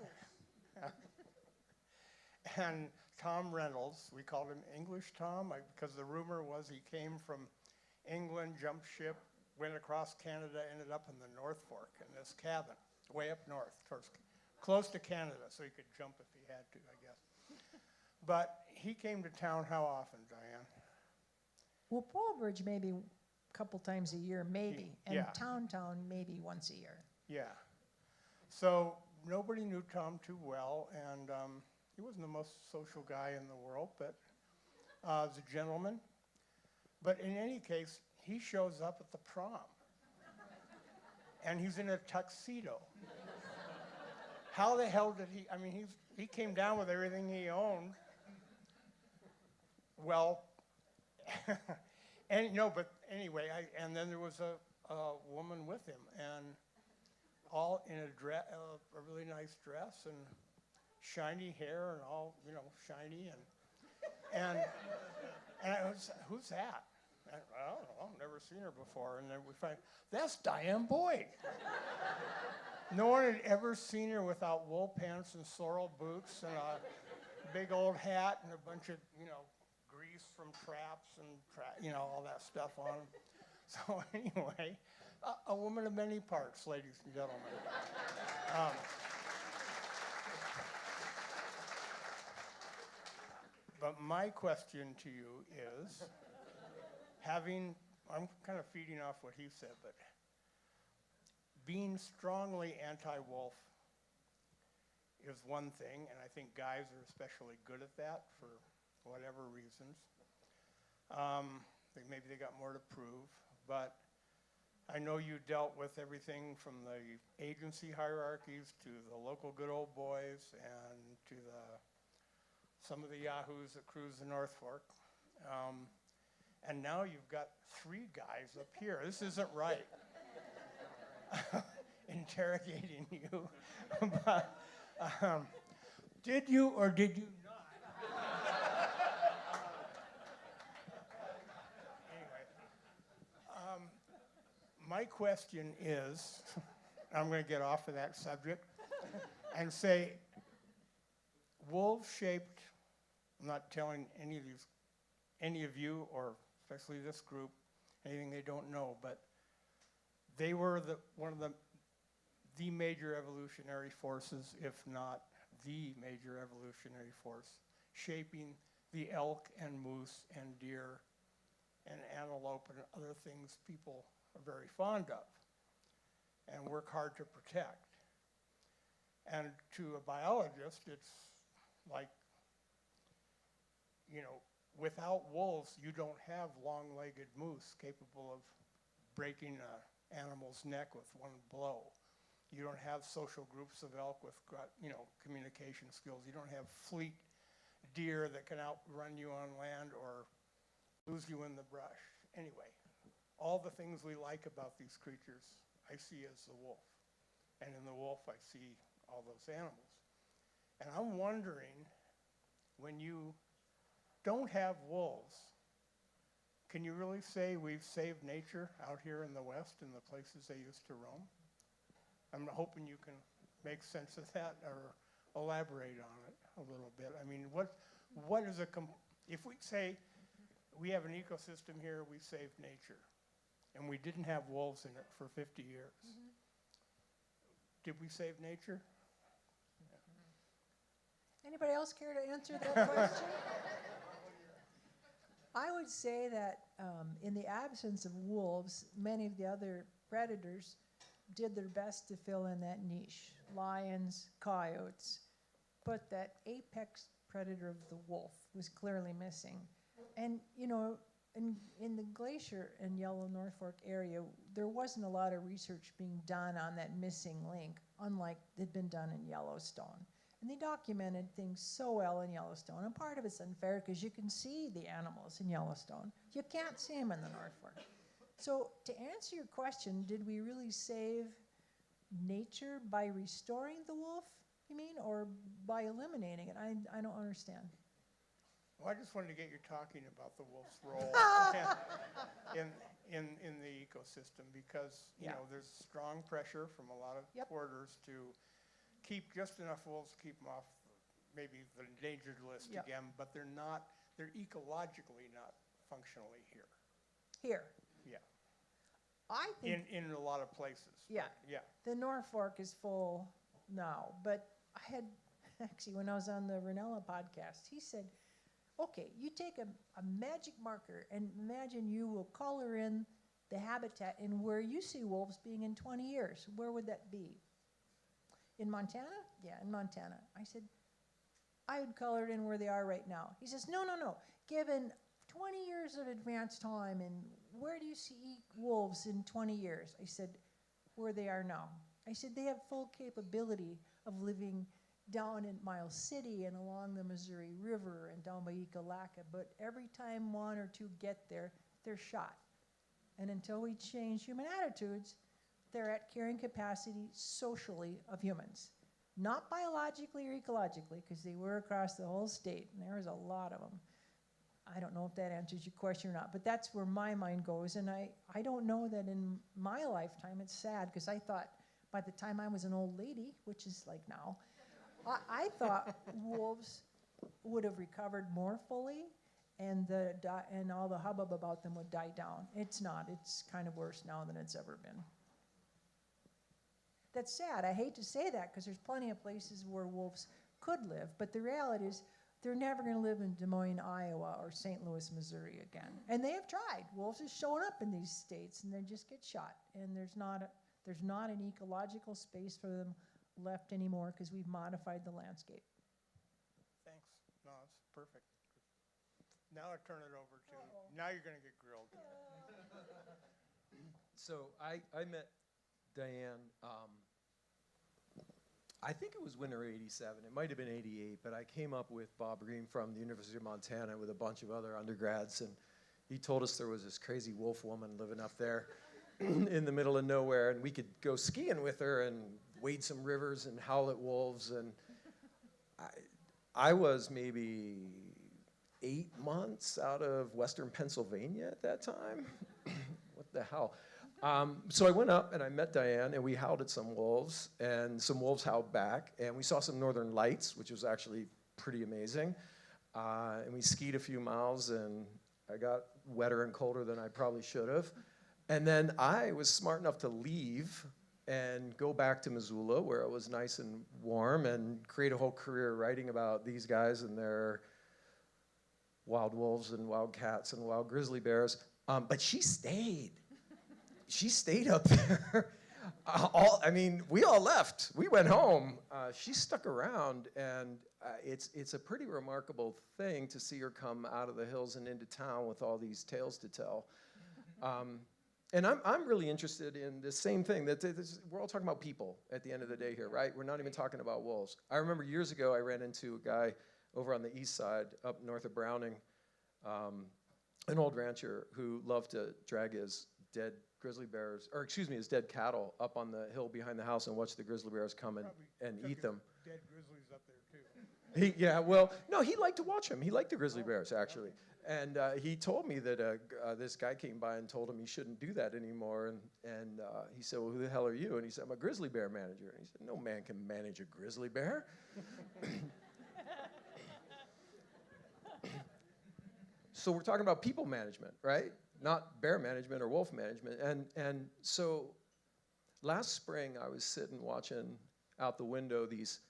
Speaker 6: And Tom Reynolds, we called him English Tom, because the rumor was he came from England, jumped ship, went across Canada, ended up in the North Fork in this cabin, way up north, close to Canada, so he could jump if he had to, I guess. But he came to town how often, Diane?
Speaker 4: Well, Polbridge maybe a couple times a year, maybe, and
Speaker 6: yeah.
Speaker 4: Town maybe once a year.
Speaker 6: Yeah. So nobody knew Tom too well, and he wasn't the most social guy in the world, but was a gentleman. But in any case, he shows up at the prom, and he's in a tuxedo. How the hell did he came down with everything he owned. Well, And no, but anyway, and then there was a woman with him, and all in a really nice dress and shiny hair and all, shiny and I was, who's that? I don't know, I've never seen her before. And then we find, that's Diane Boyd. No one had ever seen her without wool pants and sorrel boots and a big old hat and a bunch of, grease from traps and, all that stuff on them. So anyway, a woman of many parts, ladies and gentlemen. But my question to you is, I'm kind of feeding off what he said, but being strongly anti-wolf is one thing, and I think guys are especially good at that for whatever reasons. Maybe they got more to prove, but I know you dealt with everything from the agency hierarchies to the local good old boys and to some of the yahoos that cruise the North Fork. And now you've got 3 guys up here. This isn't right. Interrogating you. But, did you or did you not? Anyway, my question is, I'm going to get off of that subject and say, wolf-shaped, I'm not telling any of you, or especially this group, anything they don't know, but they were one of the major evolutionary forces, if not the major evolutionary force, shaping the elk and moose and deer and antelope and other things people are very fond of and work hard to protect. And to a biologist, it's like, without wolves, you don't have long-legged moose capable of breaking an animal's neck with one blow. You don't have social groups of elk with, communication skills. You don't have fleet deer that can outrun you on land or lose you in the brush. Anyway, all the things we like about these creatures, I see as the wolf. And in the wolf, I see all those animals. And I'm wondering, when you don't have wolves, can you really say we've saved nature out here in the West in the places they used to roam? I'm hoping you can make sense of that or elaborate on it a little bit. I mean, what is if we say we have an ecosystem here, we saved nature, and we didn't have wolves in it for 50 years, did we save nature?
Speaker 4: Anybody else care to answer that question? I would say that in the absence of wolves, many of the other predators did their best to fill in that niche. Lions, coyotes, but that apex predator of the wolf was clearly missing. And, in the Glacier and Yellow North Fork area, there wasn't a lot of research being done on that missing link, unlike it had been done in Yellowstone. And they documented things so well in Yellowstone. And part of it's unfair because you can see the animals in Yellowstone. You can't see them in the North Fork. So to answer your question, did we really save nature by restoring the wolf, you mean, or by eliminating it? I don't understand.
Speaker 6: Well, I just wanted to get you talking about the wolf's role in the ecosystem because, there's strong pressure from a lot of quarters to keep just enough wolves to keep them off maybe the endangered list again, but they're ecologically not functionally here.
Speaker 4: Here.
Speaker 6: Yeah.
Speaker 4: I think
Speaker 6: in a lot of places.
Speaker 4: Yeah.
Speaker 6: Yeah.
Speaker 4: The North Fork is full now, but I had, actually, when I was on the Ranella podcast, he said, okay, you take a magic marker and imagine you will color in the habitat in where you see wolves being in 20 years. Where would that be? In Montana? Yeah, in Montana. I said, I would color it in where they are right now. He says, no. Given 20 years of advanced time, and where do you see wolves in 20 years? I said, where they are now. I said, they have full capability of living down in Miles City and along the Missouri River and down by Ekalaka, but every time one or two get there, they're shot. And until we change human attitudes, they're at carrying capacity socially of humans. Not biologically or ecologically, because they were across the whole state, and there was a lot of them. I don't know if that answers your question or not, but that's where my mind goes. And I don't know that in my lifetime, it's sad, because I thought by the time I was an old lady, which is like now, I thought wolves would have recovered more fully, and all the hubbub about them would die down. It's not. It's kind of worse now than it's ever been. That's sad. I hate to say that, because there's plenty of places where wolves could live, but the reality is they're never going to live in Des Moines, Iowa, or St. Louis, Missouri again. And they have tried. Wolves are showing up in these states, and they just get shot. And there's not an ecological space for them left anymore, because we've modified the landscape.
Speaker 6: Thanks. No, it's perfect. Now I turn it over to, now you're going to get grilled.
Speaker 7: So I met Diane, I think it was winter '87. It might have been '88, but I came up with Bob Green from the University of Montana with a bunch of other undergrads, and he told us there was this crazy wolf woman living up there in the middle of nowhere, and we could go skiing with her and wade some rivers and howl at wolves. And I was maybe 8 months out of Western Pennsylvania at that time. What the hell? So I went up and I met Diane, and we howled at some wolves, and some wolves howled back, and we saw some northern lights, which was actually pretty amazing. And we skied a few miles, and I got wetter and colder than I probably should have. And then I was smart enough to leave and go back to Missoula, where it was nice and warm, and create a whole career writing about these guys and their wild wolves and wild cats and wild grizzly bears. But she stayed. She stayed up there. We all left. We went home. She stuck around, and it's a pretty remarkable thing to see her come out of the hills and into town with all these tales to tell. And I'm really interested in the same thing, that we're all talking about people at the end of the day here, right? We're not even talking about wolves. I remember years ago I ran into a guy over on the east side, up north of Browning, an old rancher who loved to drag his dead grizzly bears, or excuse me, his dead cattle up on the hill behind the house and watch the grizzly bears come and eat them.
Speaker 6: Dead grizzlies up there too.
Speaker 7: He liked to watch them. He liked the grizzly bears, actually. And he told me that this guy came by and told him he shouldn't do that anymore. And he said, well, who the hell are you? And he said, I'm a grizzly bear manager. And he said, no man can manage a grizzly bear. So we're talking about people management, right? Not bear management or wolf management. And so last spring, I was sitting watching out the window these,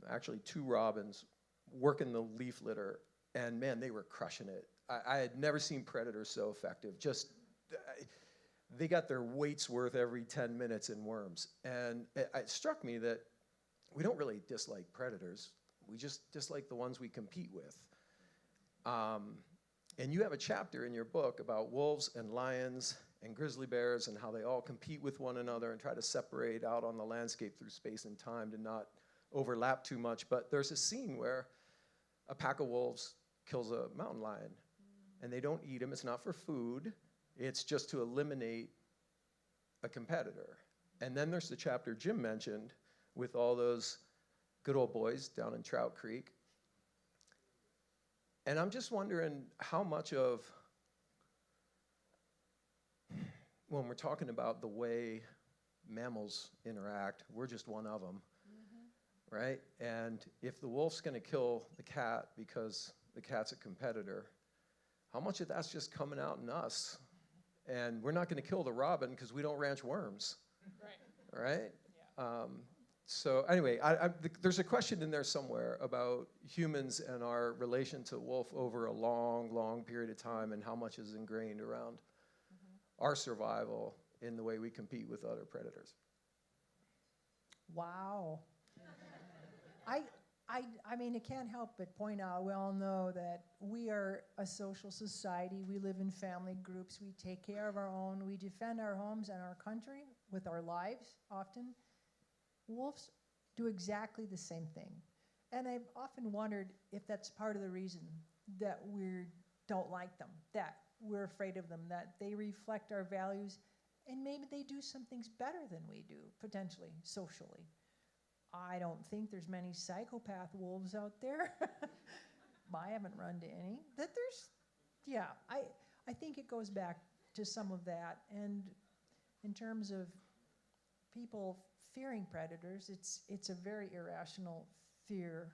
Speaker 7: actually 2 robins working the leaf litter, and man, they were crushing it. I had never seen predators so effective. Just, they got their weight's worth every 10 minutes in worms. And it struck me that we don't really dislike predators. We just dislike the ones we compete with. And you have a chapter in your book about wolves and lions and grizzly bears and how they all compete with one another and try to separate out on the landscape through space and time to not overlap too much. But there's a scene where a pack of wolves kills a mountain lion, and they don't eat him. It's not for food. It's just to eliminate a competitor. And then there's the chapter Jim mentioned with all those good old boys down in Trout Creek. And I'm just wondering how much of, when we're talking about the way mammals interact, we're just one of them, right? And if the wolf's going to kill the cat because the cat's a competitor, how much of that's just coming out in us? And we're not going to kill the robin because we don't ranch worms, right? Yeah. So anyway, there's a question in there somewhere about humans and our relation to wolf over a long, long period of time, and how much is ingrained around our survival in the way we compete with other predators.
Speaker 4: Wow. I mean, it can't help but point out, we all know that we are a social society. We live in family groups. We take care of our own. We defend our homes and our country with our lives often. Wolves do exactly the same thing. And I've often wondered if that's part of the reason that we don't like them, that we're afraid of them, that they reflect our values, and maybe they do some things better than we do, potentially, socially. I don't think there's many psychopath wolves out there. I haven't run to any. I think it goes back to some of that. And in terms of people fearing predators, it's a very irrational fear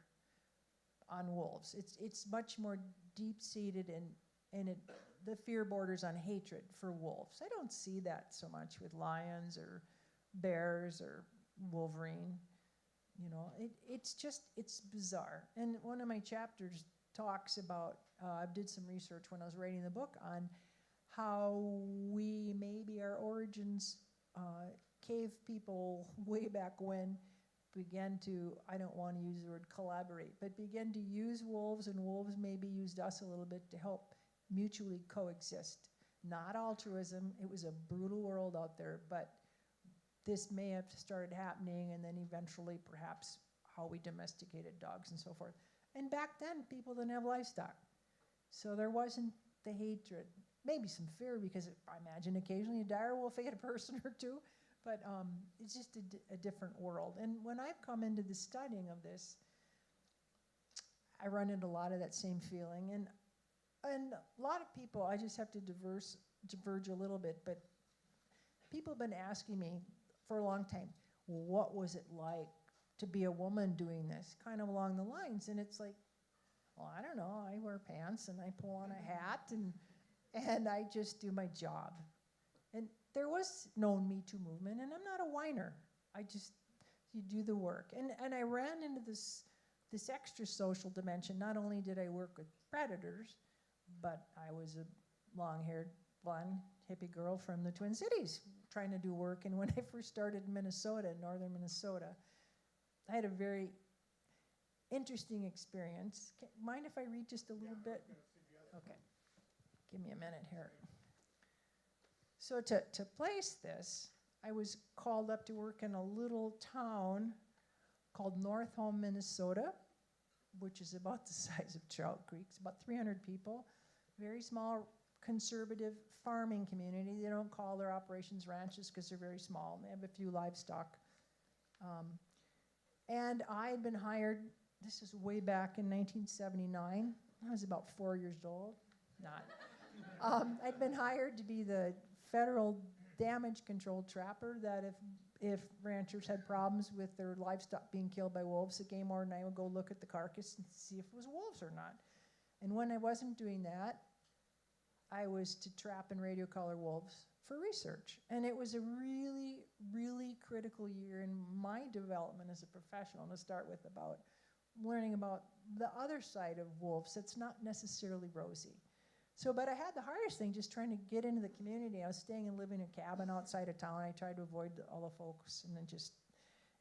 Speaker 4: on wolves. It's much more deep-seated, and the fear borders on hatred for wolves. I don't see that so much with lions or bears or Wolverine. You know, it's bizarre. And one of my chapters talks about, I did some research when I was writing the book on how we, maybe our origins, cave people way back when, began to, I don't want to use the word collaborate, but began to use wolves, and wolves maybe used us a little bit to help mutually coexist. Not altruism, it was a brutal world out there, but this may have started happening, and then eventually perhaps how we domesticated dogs and so forth. And back then, people didn't have livestock. So there wasn't the hatred. Maybe some fear, because I imagine occasionally a dire wolf ate a person or two, but it's just a different world. And when I've come into the studying of this, I run into a lot of that same feeling. And a lot of people, I just have to diverge a little bit, but people have been asking me for a long time, what was it like to be a woman doing this, kind of along the lines. And it's like, well, I don't know, I wear pants and I pull on a hat and I just do my job. And there was no Me Too movement, and I'm not a whiner. You do the work. And I ran into this extra social dimension. Not only did I work with predators, but I was a long-haired, blonde, hippie girl from the Twin Cities trying to do work. And when I first started in Minnesota, northern Minnesota, I had a very interesting experience. Mind if I read just a little bit? Okay. Give me a minute here. So to place this, I was called up to work in a little town called North Home, Minnesota, which is about the size of Trout Creek. It's about 300 people. Very small, conservative farming community. They don't call their operations ranches because they're very small. They have a few livestock. And I had been hired, this is way back in 1979. I was about 4 years old. I'd been hired to be the federal damage control trapper, that if ranchers had problems with their livestock being killed by wolves, the game warden and I would go look at the carcass and see if it was wolves or not. And when I wasn't doing that, I was to trap and radio color wolves for research. And it was a really, really critical year in my development as a professional, to start with, about learning about the other side of wolves that's not necessarily rosy. So, but I had the hardest thing just trying to get into the community. I was staying and living in a cabin outside of town. I tried to avoid all the folks, and then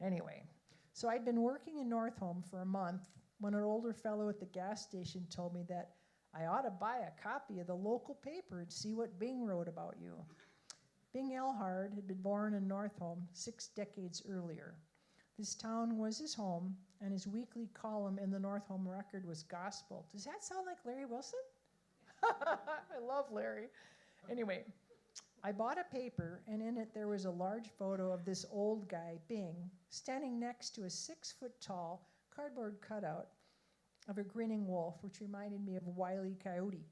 Speaker 4: anyway. So I'd been working in North Home for a month when an older fellow at the gas station told me that I ought to buy a copy of the local paper and see what Bing wrote about you. Bing Elhard had been born in North Home 6 decades earlier. This town was his home, and his weekly column in the North Home Record was gospel. Does that sound like Larry Wilson? I love Larry. Anyway, I bought a paper, and in it there was a large photo of this old guy, Bing, standing next to a 6-foot-tall cardboard cutout of a grinning wolf, which reminded me of Wile E. Coyote.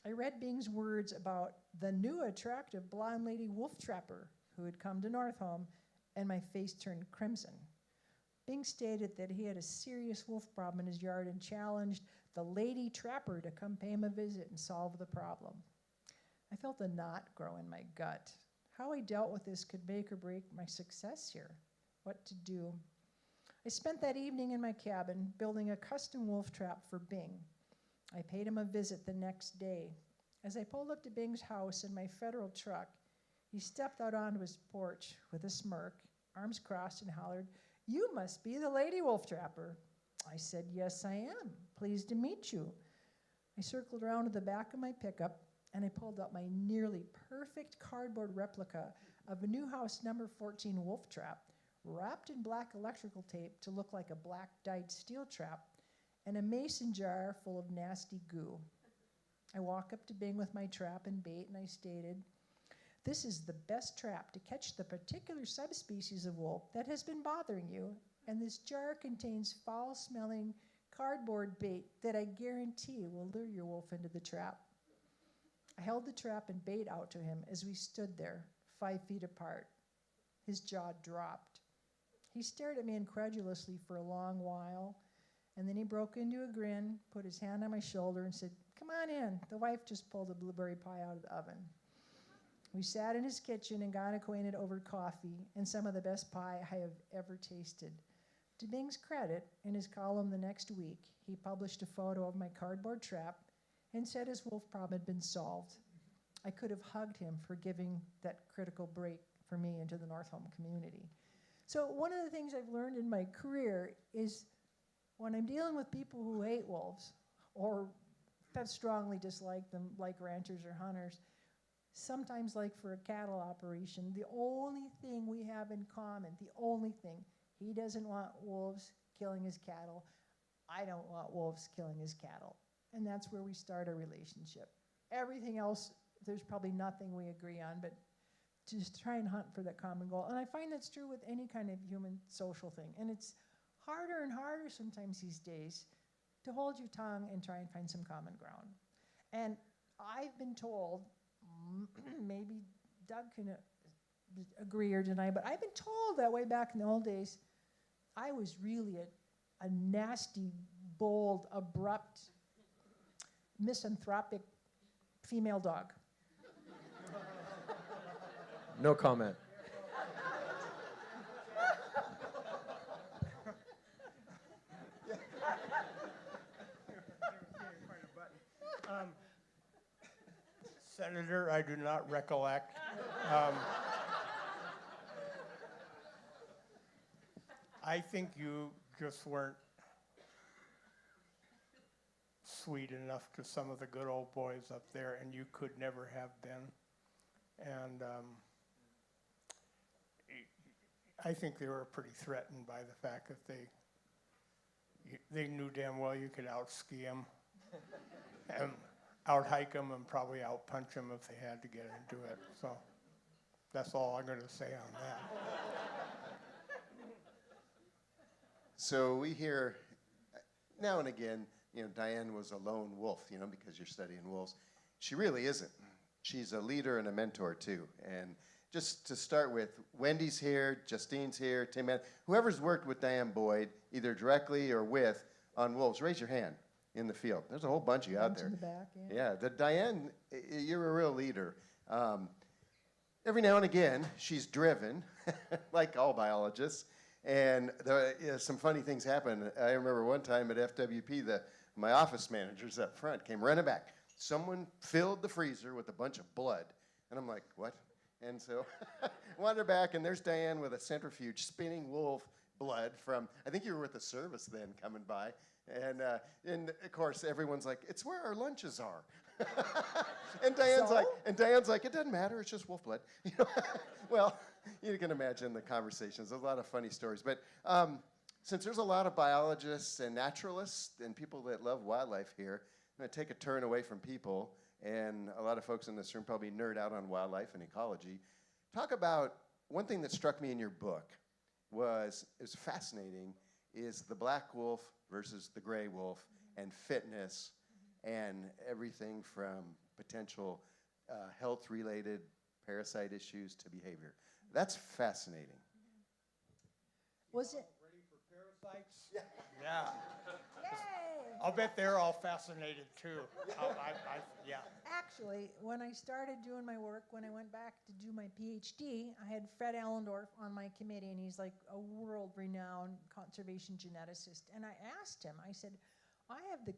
Speaker 4: I read Bing's words about the new attractive blonde lady wolf trapper who had come to North Home, and my face turned crimson. Bing stated that he had a serious wolf problem in his yard and challenged the lady trapper to come pay him a visit and solve the problem. I felt a knot grow in my gut. How I dealt with this could make or break my success here. What to do? I spent that evening in my cabin building a custom wolf trap for Bing. I paid him a visit the next day. As I pulled up to Bing's house in my federal truck, he stepped out onto his porch with a smirk, arms crossed, and hollered, "You must be the lady wolf trapper." I said, "Yes, I am. Pleased to meet you." I circled around to the back of my pickup, and I pulled out my nearly perfect cardboard replica of a new house number 14 wolf trap, wrapped in black electrical tape to look like a black dyed steel trap, and a mason jar full of nasty goo. I walk up to Bing with my trap and bait, and I stated, "This is the best trap to catch the particular subspecies of wolf that has been bothering you, and this jar contains foul-smelling cardboard bait that I guarantee will lure your wolf into the trap." I held the trap and bait out to him as we stood there, 5 feet apart. His jaw dropped. He stared at me incredulously for a long while, and then he broke into a grin, put his hand on my shoulder, and said, "Come on in. The wife just pulled a blueberry pie out of the oven." We sat in his kitchen and got acquainted over coffee and some of the best pie I have ever tasted. To Bing's credit, in his column the next week, he published a photo of my cardboard trap and said his wolf problem had been solved. I could have hugged him for giving that critical break for me into the North Home community. So one of the things I've learned in my career is when I'm dealing with people who hate wolves or have strongly disliked them, like ranchers or hunters, sometimes like for a cattle operation, the only thing we have in common, the only thing, he doesn't want wolves killing his cattle. I don't want wolves killing his cattle. And that's where we start a relationship. Everything else, there's probably nothing we agree on, but just try and hunt for that common goal. And I find that's true with any kind of human social thing. And it's harder and harder sometimes these days to hold your tongue and try and find some common ground. And I've been told, maybe Doug can agree or deny, but I've been told that way back in the old days, I was really a nasty, bold, abrupt, misanthropic female dog.
Speaker 7: No comment.
Speaker 6: Senator, I do not recollect. I think you just weren't sweet enough to some of the good old boys up there, and you could never have been. And I think they were pretty threatened by the fact that they knew damn well you could out-ski them and out-hike them and probably out-punch them if they had to get into it. So that's all I'm going to say on that.
Speaker 5: So we hear now and again, Diane was a lone wolf, because you're studying wolves. She really isn't. She's a leader and a mentor too. And just to start with, Wendy's here, Justine's here, Tim, whoever's worked with Diane Boyd, either directly or with, on wolves, raise your hand in the field. There's a whole bunch of you out there.
Speaker 4: In the back,
Speaker 5: Yeah, Diane, you're a real leader. Every now and again, she's driven, like all biologists, and some funny things happen. I remember one time at FWP, my office managers up front came running back. Someone filled the freezer with a bunch of blood, and I'm like, what? And so wander back, and there's Diane with a centrifuge spinning wolf blood from, I think you were with the service then coming by. And of course, everyone's like, it's where our lunches are. and Diane's like, it doesn't matter, it's just wolf blood. Well, you can imagine the conversations. There's a lot of funny stories. But since there's a lot of biologists and naturalists and people that love wildlife here, I'm going to take a turn away from people, and a lot of folks in this room probably nerd out on wildlife and ecology. Talk about one thing that struck me in your book was fascinating, is the black wolf versus the gray wolf and fitness and everything from potential health-related parasite issues to behavior. That's fascinating.
Speaker 4: Was it?
Speaker 6: Ready for parasites? Yeah.
Speaker 4: Yay!
Speaker 6: I'll bet they're all fascinated too. Yeah.
Speaker 4: Actually, when I started doing my work, when I went back to do my PhD, I had Fred Allendorf on my committee, and he's like a world-renowned conservation geneticist. And I asked him, I said, I have the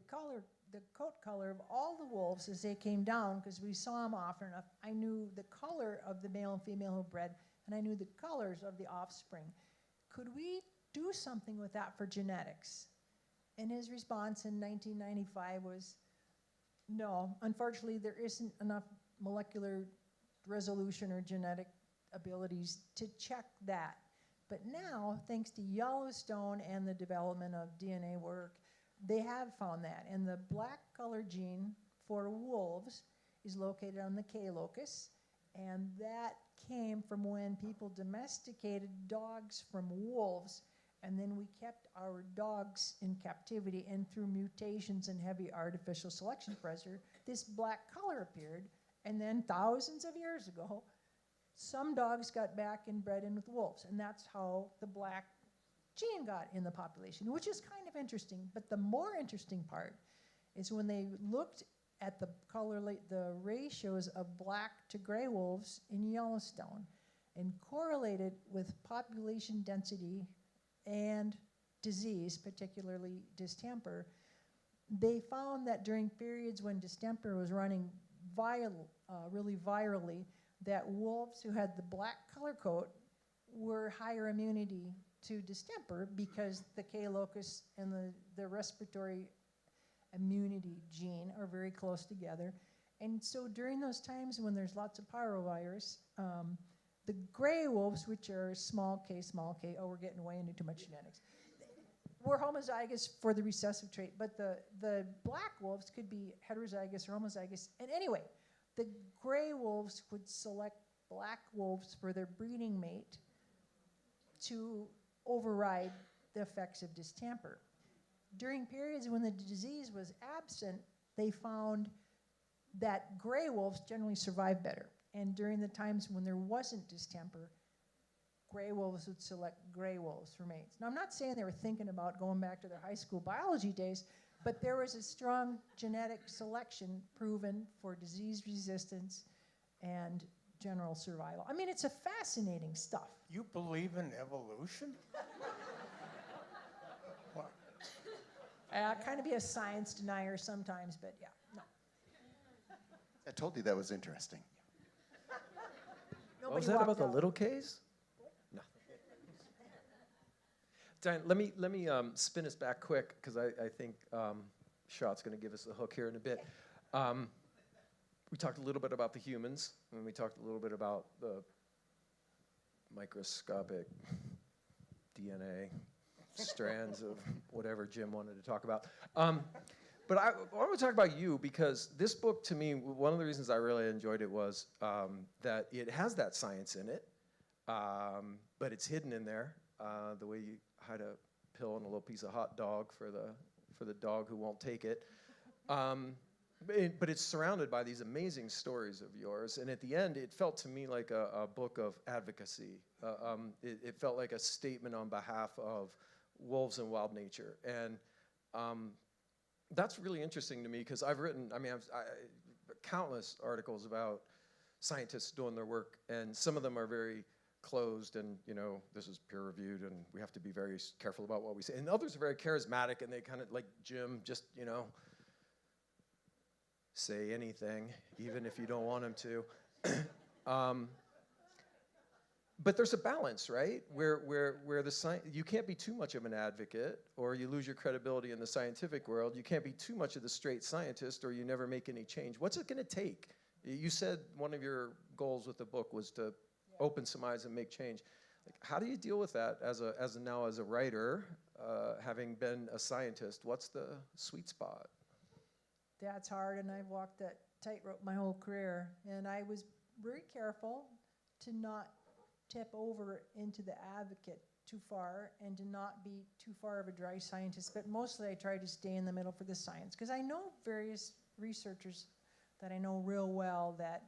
Speaker 4: coat color of all the wolves as they came down, because we saw them often enough. I knew the color of the male and female who bred, and I knew the colors of the offspring. Could we do something with that for genetics? And his response in 1995 was, no, unfortunately, there isn't enough molecular resolution or genetic abilities to check that. But now, thanks to Yellowstone and the development of DNA work, they have found that. And the black color gene for wolves is located on the K locus, and that came from when people domesticated dogs from wolves, and then we kept our dogs in captivity, and through mutations and heavy artificial selection pressure, this black color appeared, and then thousands of years ago, some dogs got back and bred in with wolves, and that's how the black gene got in the population, which is kind of interesting. But the more interesting part is when they looked at the the ratios of black to gray wolves in Yellowstone and correlated with population density and disease, particularly distemper, they found that during periods when distemper was running really virally, that wolves who had the black color coat were higher immunity to distemper because the K locus and the respiratory immunity gene are very close together. And so during those times when there's lots of parvovirus, the gray wolves, which are small k, oh, we're getting way into too much genetics, were homozygous for the recessive trait, but the black wolves could be heterozygous or homozygous. And anyway, the gray wolves would select black wolves for their breeding mate to override the effects of distemper. During periods when the disease was absent, they found that gray wolves generally survived better. And during the times when there wasn't distemper, gray wolves would select gray wolves for mates. Now, I'm not saying they were thinking about going back to their high school biology days, but there was a strong genetic selection proven for disease resistance and general survival. I mean, it's a fascinating stuff.
Speaker 6: You believe in evolution? What?
Speaker 4: I kind of be a science denier sometimes, but yeah, no.
Speaker 5: I told you that was interesting.
Speaker 7: What was that about the little Ks? No. Diane, let me spin us back quick, because I think Shot's going to give us a hook here in a bit. We talked a little bit about the humans, and we talked a little bit about the microscopic DNA strands of whatever Jim wanted to talk about. But I want to talk about you, because this book, to me, one of the reasons I really enjoyed it was that it has that science in it, but it's hidden in there, the way you hide a pill in a little piece of hot dog for the dog who won't take it. But it's surrounded by these amazing stories of yours, and at the end, it felt to me like a book of advocacy. It felt like a statement on behalf of wolves and wild nature, and that's really interesting to me, because I've written, countless articles about scientists doing their work, and some of them are very closed, and this is peer reviewed, and we have to be very careful about what we say. And others are very charismatic, and they kind of, like Jim, just say anything, even if you don't want him to. But there's a balance, right? Where you can't be too much of an advocate, or you lose your credibility in the scientific world. You can't be too much of the straight scientist, or you never make any change. What's it going to take? You said one of your goals with the book was to open some eyes and make change. Like, how do you deal with that as a writer, having been a scientist? What's the sweet spot?
Speaker 4: That's hard, and I've walked that tightrope my whole career. And I was very careful to not tip over into the advocate too far and to not be too far of a dry scientist. But mostly I try to stay in the middle for the science, because I know various researchers that I know real well that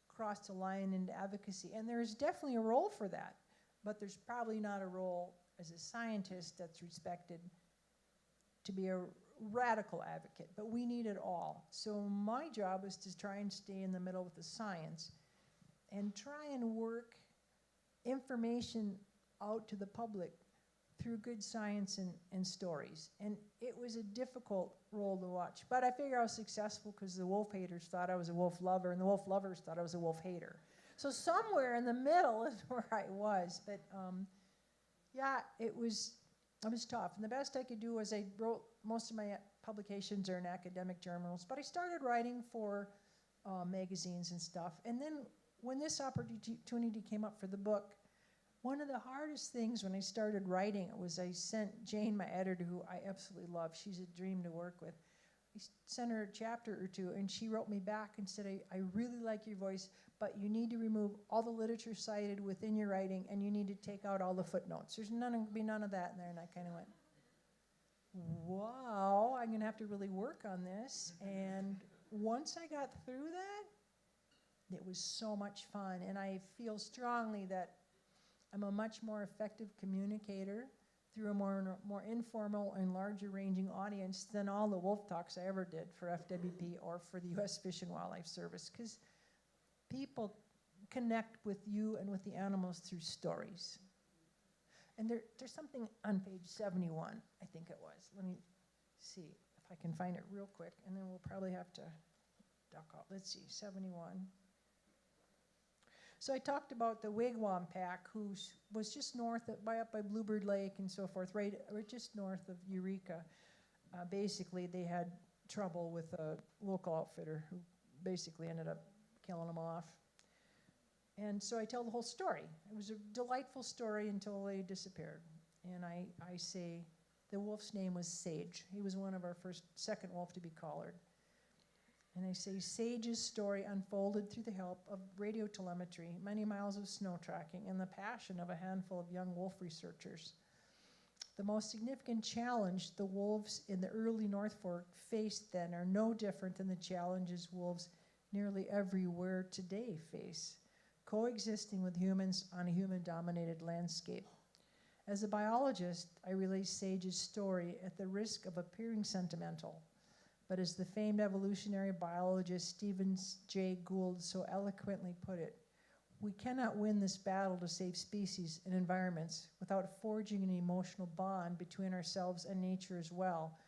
Speaker 4: crossed a line into advocacy. And there's definitely a role for that, but there's probably not a role as a scientist that's respected to be a radical advocate, but we need it all. So my job is to try and stay in the middle with the science and try and work information out to the public through good science and stories. And it was a difficult role to watch, but I figure I was successful because the wolf haters thought I was a wolf lover, and the wolf lovers thought I was a wolf hater. So somewhere in the middle is where I was, but yeah, it was tough. And the best I could do was I wrote, most of my publications are in academic journals, but I started writing for magazines and stuff. And then when this opportunity came up for the book, one of the hardest things when I started writing it was I sent Jane, my editor, who I absolutely love, she's a dream to work with, sent her a chapter or two, and she wrote me back and said, I really like your voice, but you need to remove all the literature cited within your writing, and you need to take out all the footnotes. There's none of that in there. And I kind of went, wow, I'm going to have to really work on this. And once I got through that, it was so much fun. And I feel strongly that I'm a much more effective communicator through a more informal and larger ranging audience than all the wolf talks I ever did for FWP or for the U.S. Fish and Wildlife Service, because people connect with you and with the animals through stories. And there's something on page 71, I think it was. Let me see if I can find it real quick, and then we'll probably have to duck off. Let's see, 71. So I talked about the Wigwam pack, who was just north up by Bluebird Lake and so forth, right just north of Eureka. Basically, they had trouble with a local outfitter who basically ended up killing them off. And so I tell the whole story. It was a delightful story until they disappeared. And I say the wolf's name was Sage. He was one of our second wolf to be collared. And I say, Sage's story unfolded through the help of radio telemetry, many miles of snow tracking, and the passion of a handful of young wolf researchers. The most significant challenge the wolves in the early North Fork faced then are no different than the challenges wolves nearly everywhere today face, coexisting with humans on a human-dominated landscape. As a biologist, I relay Sage's story at the risk of appearing sentimental. But as the famed evolutionary biologist Stephen Jay Gould so eloquently put it, we cannot win this battle to save species and environments without forging an emotional bond between ourselves and nature as well,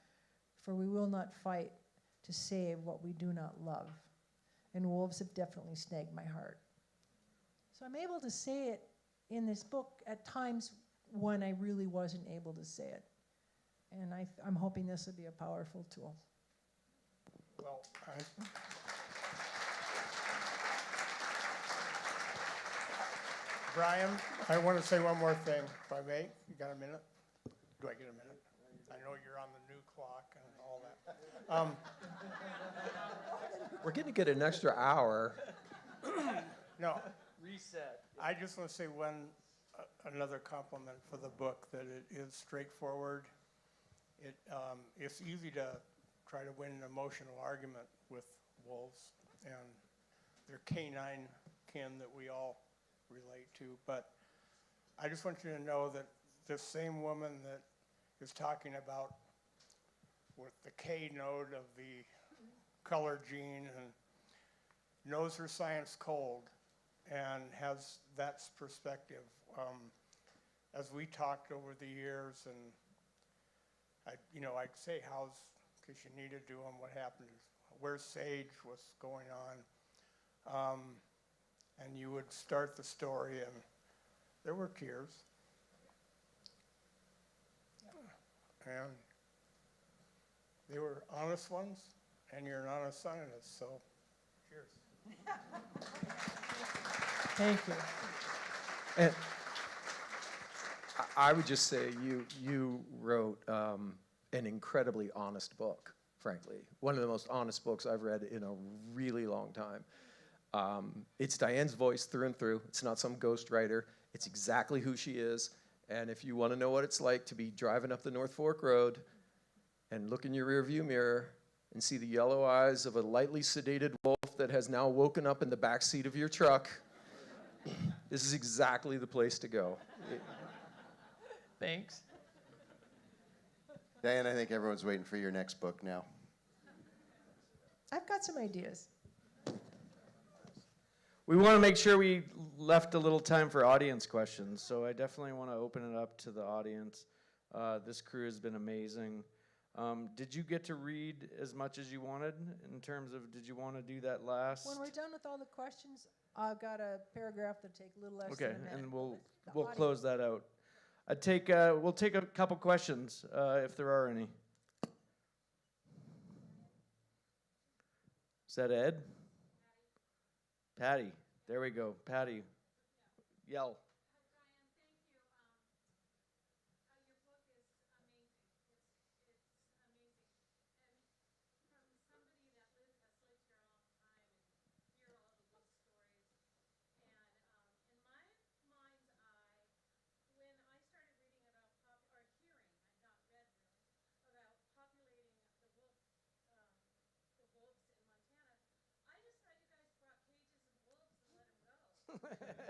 Speaker 4: for we will not fight to save what we do not love. And wolves have definitely snagged my heart. So I'm able to say it in this book at times when I really wasn't able to say it. And I'm hoping this will be a powerful tool.
Speaker 6: Well, Brian, I want to say one more thing, if I may. You got a minute? Do I get a minute? I know you're on the new clock and all that.
Speaker 7: We're going to get an extra hour.
Speaker 6: No,
Speaker 2: Reset.
Speaker 6: I just want to say another compliment for the book, that it is straightforward. It's easy to try to win an emotional argument with wolves and their canine kin that we all relate to. But I just want you to know that this same woman that is talking about with the K node of the color gene and knows her science cold and has that perspective. As we talked over the years, and I'd say, because you need to do them, what happened, where's Sage, what's going on, and you would start the story, and there were tears, and they were honest ones, and you're an honest scientist, so cheers.
Speaker 4: Thank you.
Speaker 7: And I would just say you wrote an incredibly honest book, frankly. One of the most honest books I've read in a really long time. It's Diane's voice through and through. It's not some ghostwriter. It's exactly who she is. And if you want to know what it's like to be driving up the North Fork Road and look in your rearview mirror and see the yellow eyes of a lightly sedated wolf that has now woken up in the back seat of your truck, this is exactly the place to go.
Speaker 4: Thanks.
Speaker 5: Diane, I think everyone's waiting for your next book now.
Speaker 4: I've got some ideas.
Speaker 2: We want to make sure we left a little time for audience questions, so I definitely want to open it up to the audience. This crew has been amazing. Did you get to read as much as you wanted in terms of, did you want to do that last?
Speaker 4: When we're done with all the questions, I've got a paragraph that'll take a little less
Speaker 2: Okay,
Speaker 4: than a minute.
Speaker 2: and we'll
Speaker 4: audience.
Speaker 2: close that out. We'll take a couple questions if there are any. Is that Ed? Patty. There we go. Patty. Yell.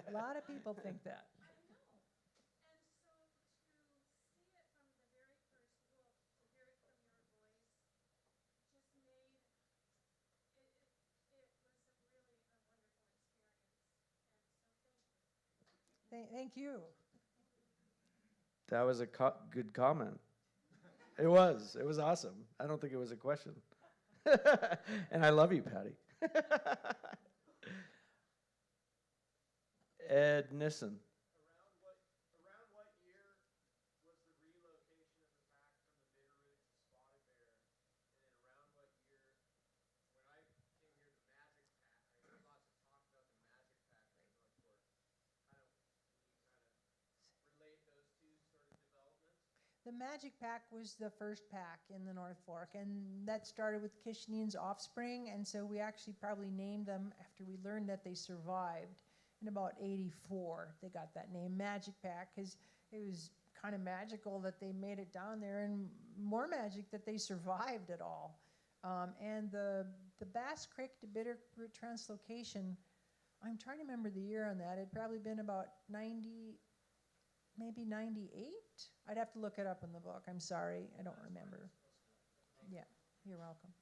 Speaker 4: A lot of people think that. Thank you.
Speaker 7: That was a good comment. It was. It was awesome. I don't think it was a question. And I love you, Patty. Ed Nissen.
Speaker 2: Around what year was the relocation of the pack from the Bitterroot to Spotted Bear? And then around what year, when I came here, the Magic Pack, I heard lots of talk about the Magic Pack in the North Fork. Can you relate those two sort of developments?
Speaker 4: The Magic Pack was the first pack in the North Fork, and that started with Kishineen's offspring, and so we actually probably named them after we learned that they survived. In about 84, they got that name, Magic Pack, because it was kind of magical that they made it down there, and more magic that they survived at all. And the Bass Creek to Bitterroot translocation, I'm trying to remember the year on that. It'd probably been about 90, maybe 98? I'd have to look it up in the book. I'm sorry, I don't remember. Yeah, you're welcome.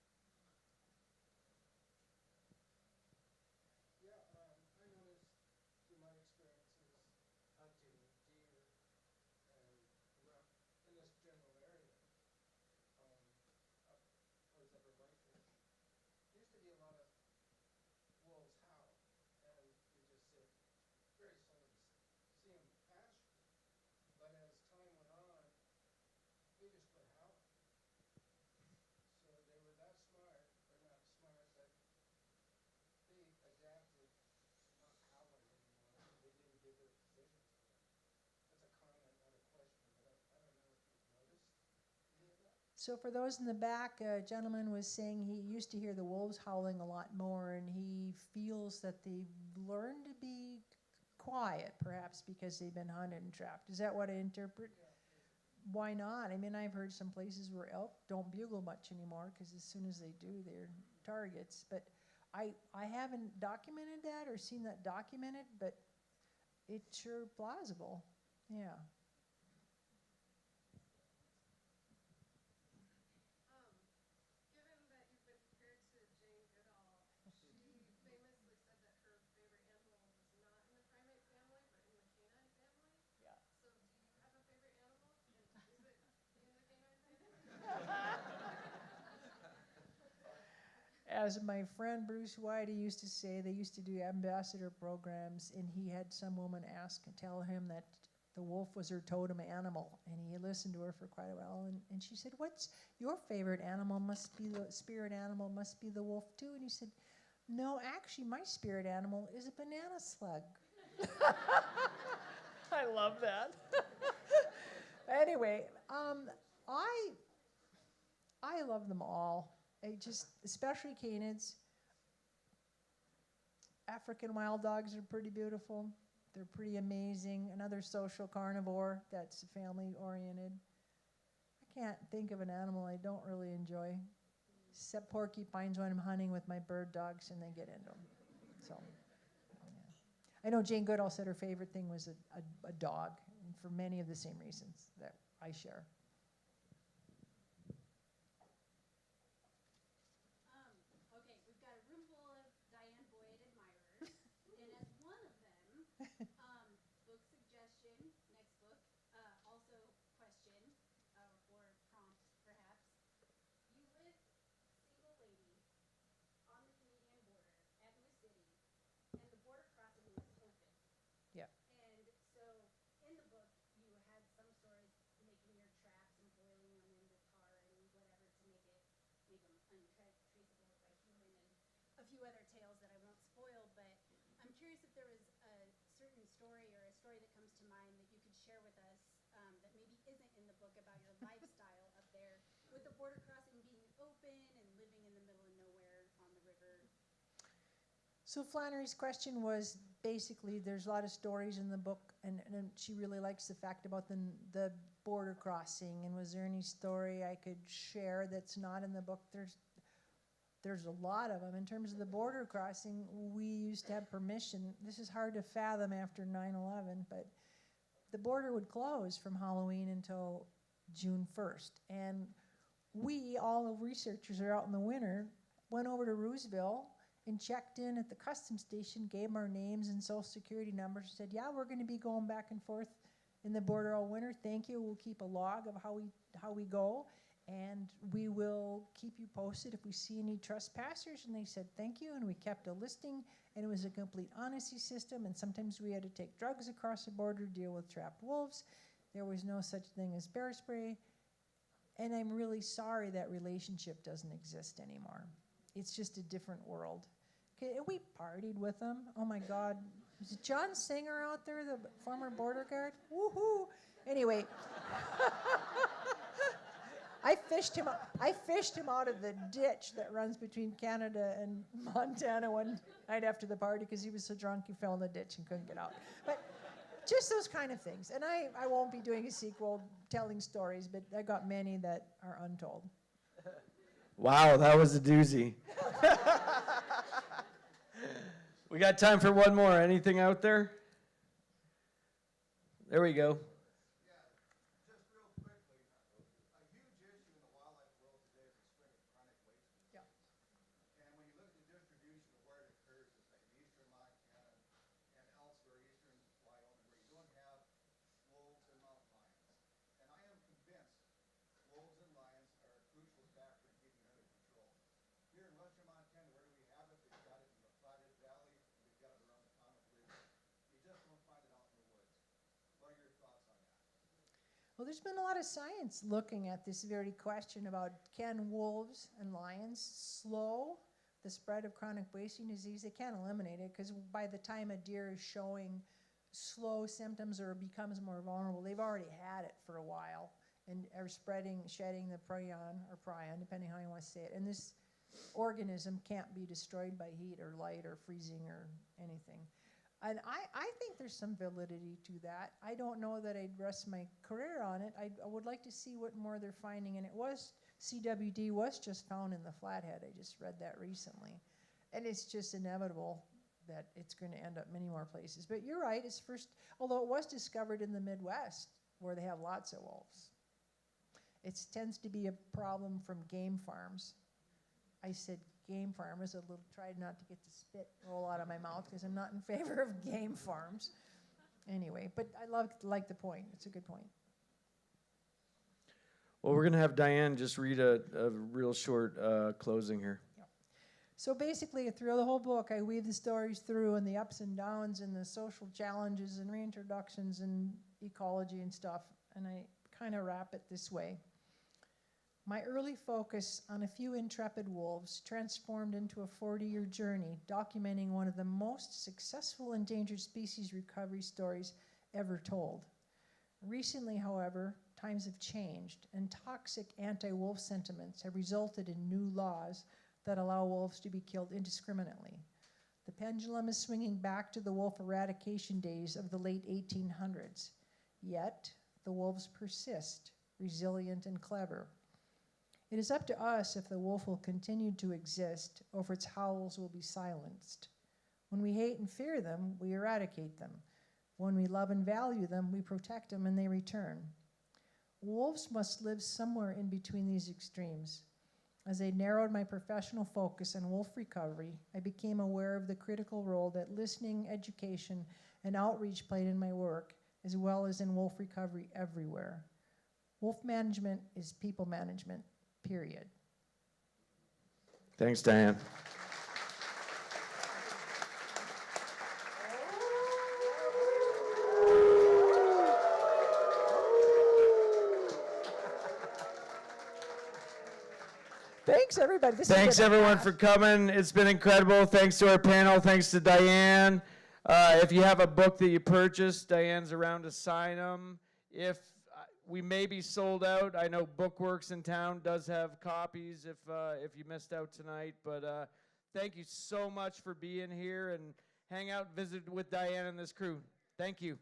Speaker 4: So for those in the back, a gentleman was saying he used to hear the wolves howling a lot more, and he feels that they've learned to be quiet, perhaps because they've been hunted and trapped. Is that what I interpret? Yeah. Why not? I mean, I've heard some places where elk don't bugle much anymore because as soon as they do, they're targets. But I haven't documented that or seen that documented, but it's sure plausible. Yeah.
Speaker 8: Given that you've been compared to Jane Goodall, she famously said that her favorite animal was not in the primate family, but in the canine family.
Speaker 4: Yeah.
Speaker 8: So do you have a favorite animal? And is it in the canine family?
Speaker 4: As my friend Bruce Whitey used to say, they used to do ambassador programs, and he had some woman tell him that the wolf was her totem animal, and he listened to her for quite a while, and she said, "What's your favorite animal? Must be the spirit animal, must be the wolf too." And he said, "No, actually, my spirit animal is a banana slug." I love that. Anyway, I love them all. Especially canids. African wild dogs are pretty beautiful. They're pretty amazing. Another social carnivore that's family-oriented. I can't think of an animal I don't really enjoy, except porcupines when I'm hunting with my bird dogs and they get into them. So, yeah. I know Jane Goodall said her favorite thing was a dog, and for many of the same reasons that I share.
Speaker 9: Okay, we've got a room full of Diane Boyd admirers, and as one of them, book suggestion, next book, also question, or prompt perhaps. You live single lady on the Canadian border at New City, and the border crossing is open.
Speaker 4: Yeah.
Speaker 9: And so in the book, you had some stories making your traps and boiling them in the tar and whatever to make them untraceable by human, and a few other tales that I won't spoil, but I'm curious if there was a certain story or a story that comes to mind that you could share with us that maybe isn't in the book about your lifestyle up there with the border crossing being open and living in the middle of nowhere on the river.
Speaker 4: So Flannery's question was basically there's a lot of stories in the book, and she really likes the fact about the border crossing. And was there any story I could share that's not in the book? there's a lot of them. In terms of the border crossing, we used to have permission. This is hard to fathom after 9/11, but the border would close from Halloween until June 1st. And we, all the researchers are out in the winter, went over to Roosevelt and checked in at the customs station, gave them our names and social security numbers, said, yeah, we're going to be going back and forth in the border all winter. Thank you. We'll keep a log of how we go, and we will keep you posted if we see any trespassers. And they said, thank you, and we kept a listing, and it was a complete honesty system, and sometimes we had to take drugs across the border, deal with trapped wolves. There was no such thing as bear spray, and I'm really sorry that relationship doesn't exist anymore. It's just a different world. Okay, and we partied with them. Oh my God. Is it John Singer out there, the former border guard? Woohoo! Anyway, I fished him out of the ditch that runs between Canada and Montana one night after the party because he was so drunk he fell in the ditch and couldn't get out. But just those kind of things. And I won't be doing a sequel telling stories, but I got many that are untold.
Speaker 2: Wow, that was a doozy. We got time for one more. Anything out there? There we go.
Speaker 4: Well, there's been a lot of science looking at this very question about can wolves and lions slow the spread of chronic wasting disease? They can't eliminate it because by the time a deer is showing slow symptoms or becomes more vulnerable, they've already had it for a while and are shedding the prion, depending how you want to say it. And this organism can't be destroyed by heat or light or freezing or anything. And I think there's some validity to that. I don't know that I'd rest my career on it. I would like to see what more they're finding. And CWD was just found in the Flathead. I just read that recently. And it's just inevitable that it's going to end up many more places. But you're right, although it was discovered in the Midwest where they have lots of wolves. It tends to be a problem from game farms. I said game farmers, tried not to get the spit roll out of my mouth because I'm not in favor of game farms. Anyway, but I like the point. It's a good point.
Speaker 2: Well, we're going to have Diane just read a real short closing here.
Speaker 4: Yeah. So basically, through the whole book, I weave the stories through and the ups and downs and the social challenges and reintroductions and ecology and stuff, and I kind of wrap it this way. My early focus on a few intrepid wolves transformed into a 40-year journey documenting one of the most successful endangered species recovery stories ever told. Recently, however, times have changed, and toxic anti-wolf sentiments have resulted in new laws that allow wolves to be killed indiscriminately. The pendulum is swinging back to the wolf eradication days of the late 1800s. Yet, the wolves persist, resilient and clever. It is up to us if the wolf will continue to exist or if its howls will be silenced. When we hate and fear them, we eradicate them. When we love and value them, we protect them and they return. Wolves must live somewhere in between these extremes. As I narrowed my professional focus on wolf recovery, I became aware of the critical role that listening, education, and outreach played in my work, as well as in wolf recovery everywhere. Wolf management is people management. Period.
Speaker 2: Thanks, Diane.
Speaker 4: Thanks, everybody.
Speaker 2: Thanks, everyone, for coming. It's been incredible. Thanks to our panel. Thanks to Diane. If you have a book that you purchased, Diane's around to sign them. If we may be sold out. I know Bookworks in town does have copies if you missed out tonight. But thank you so much for being here and hang out and visit with Diane and this crew. Thank you.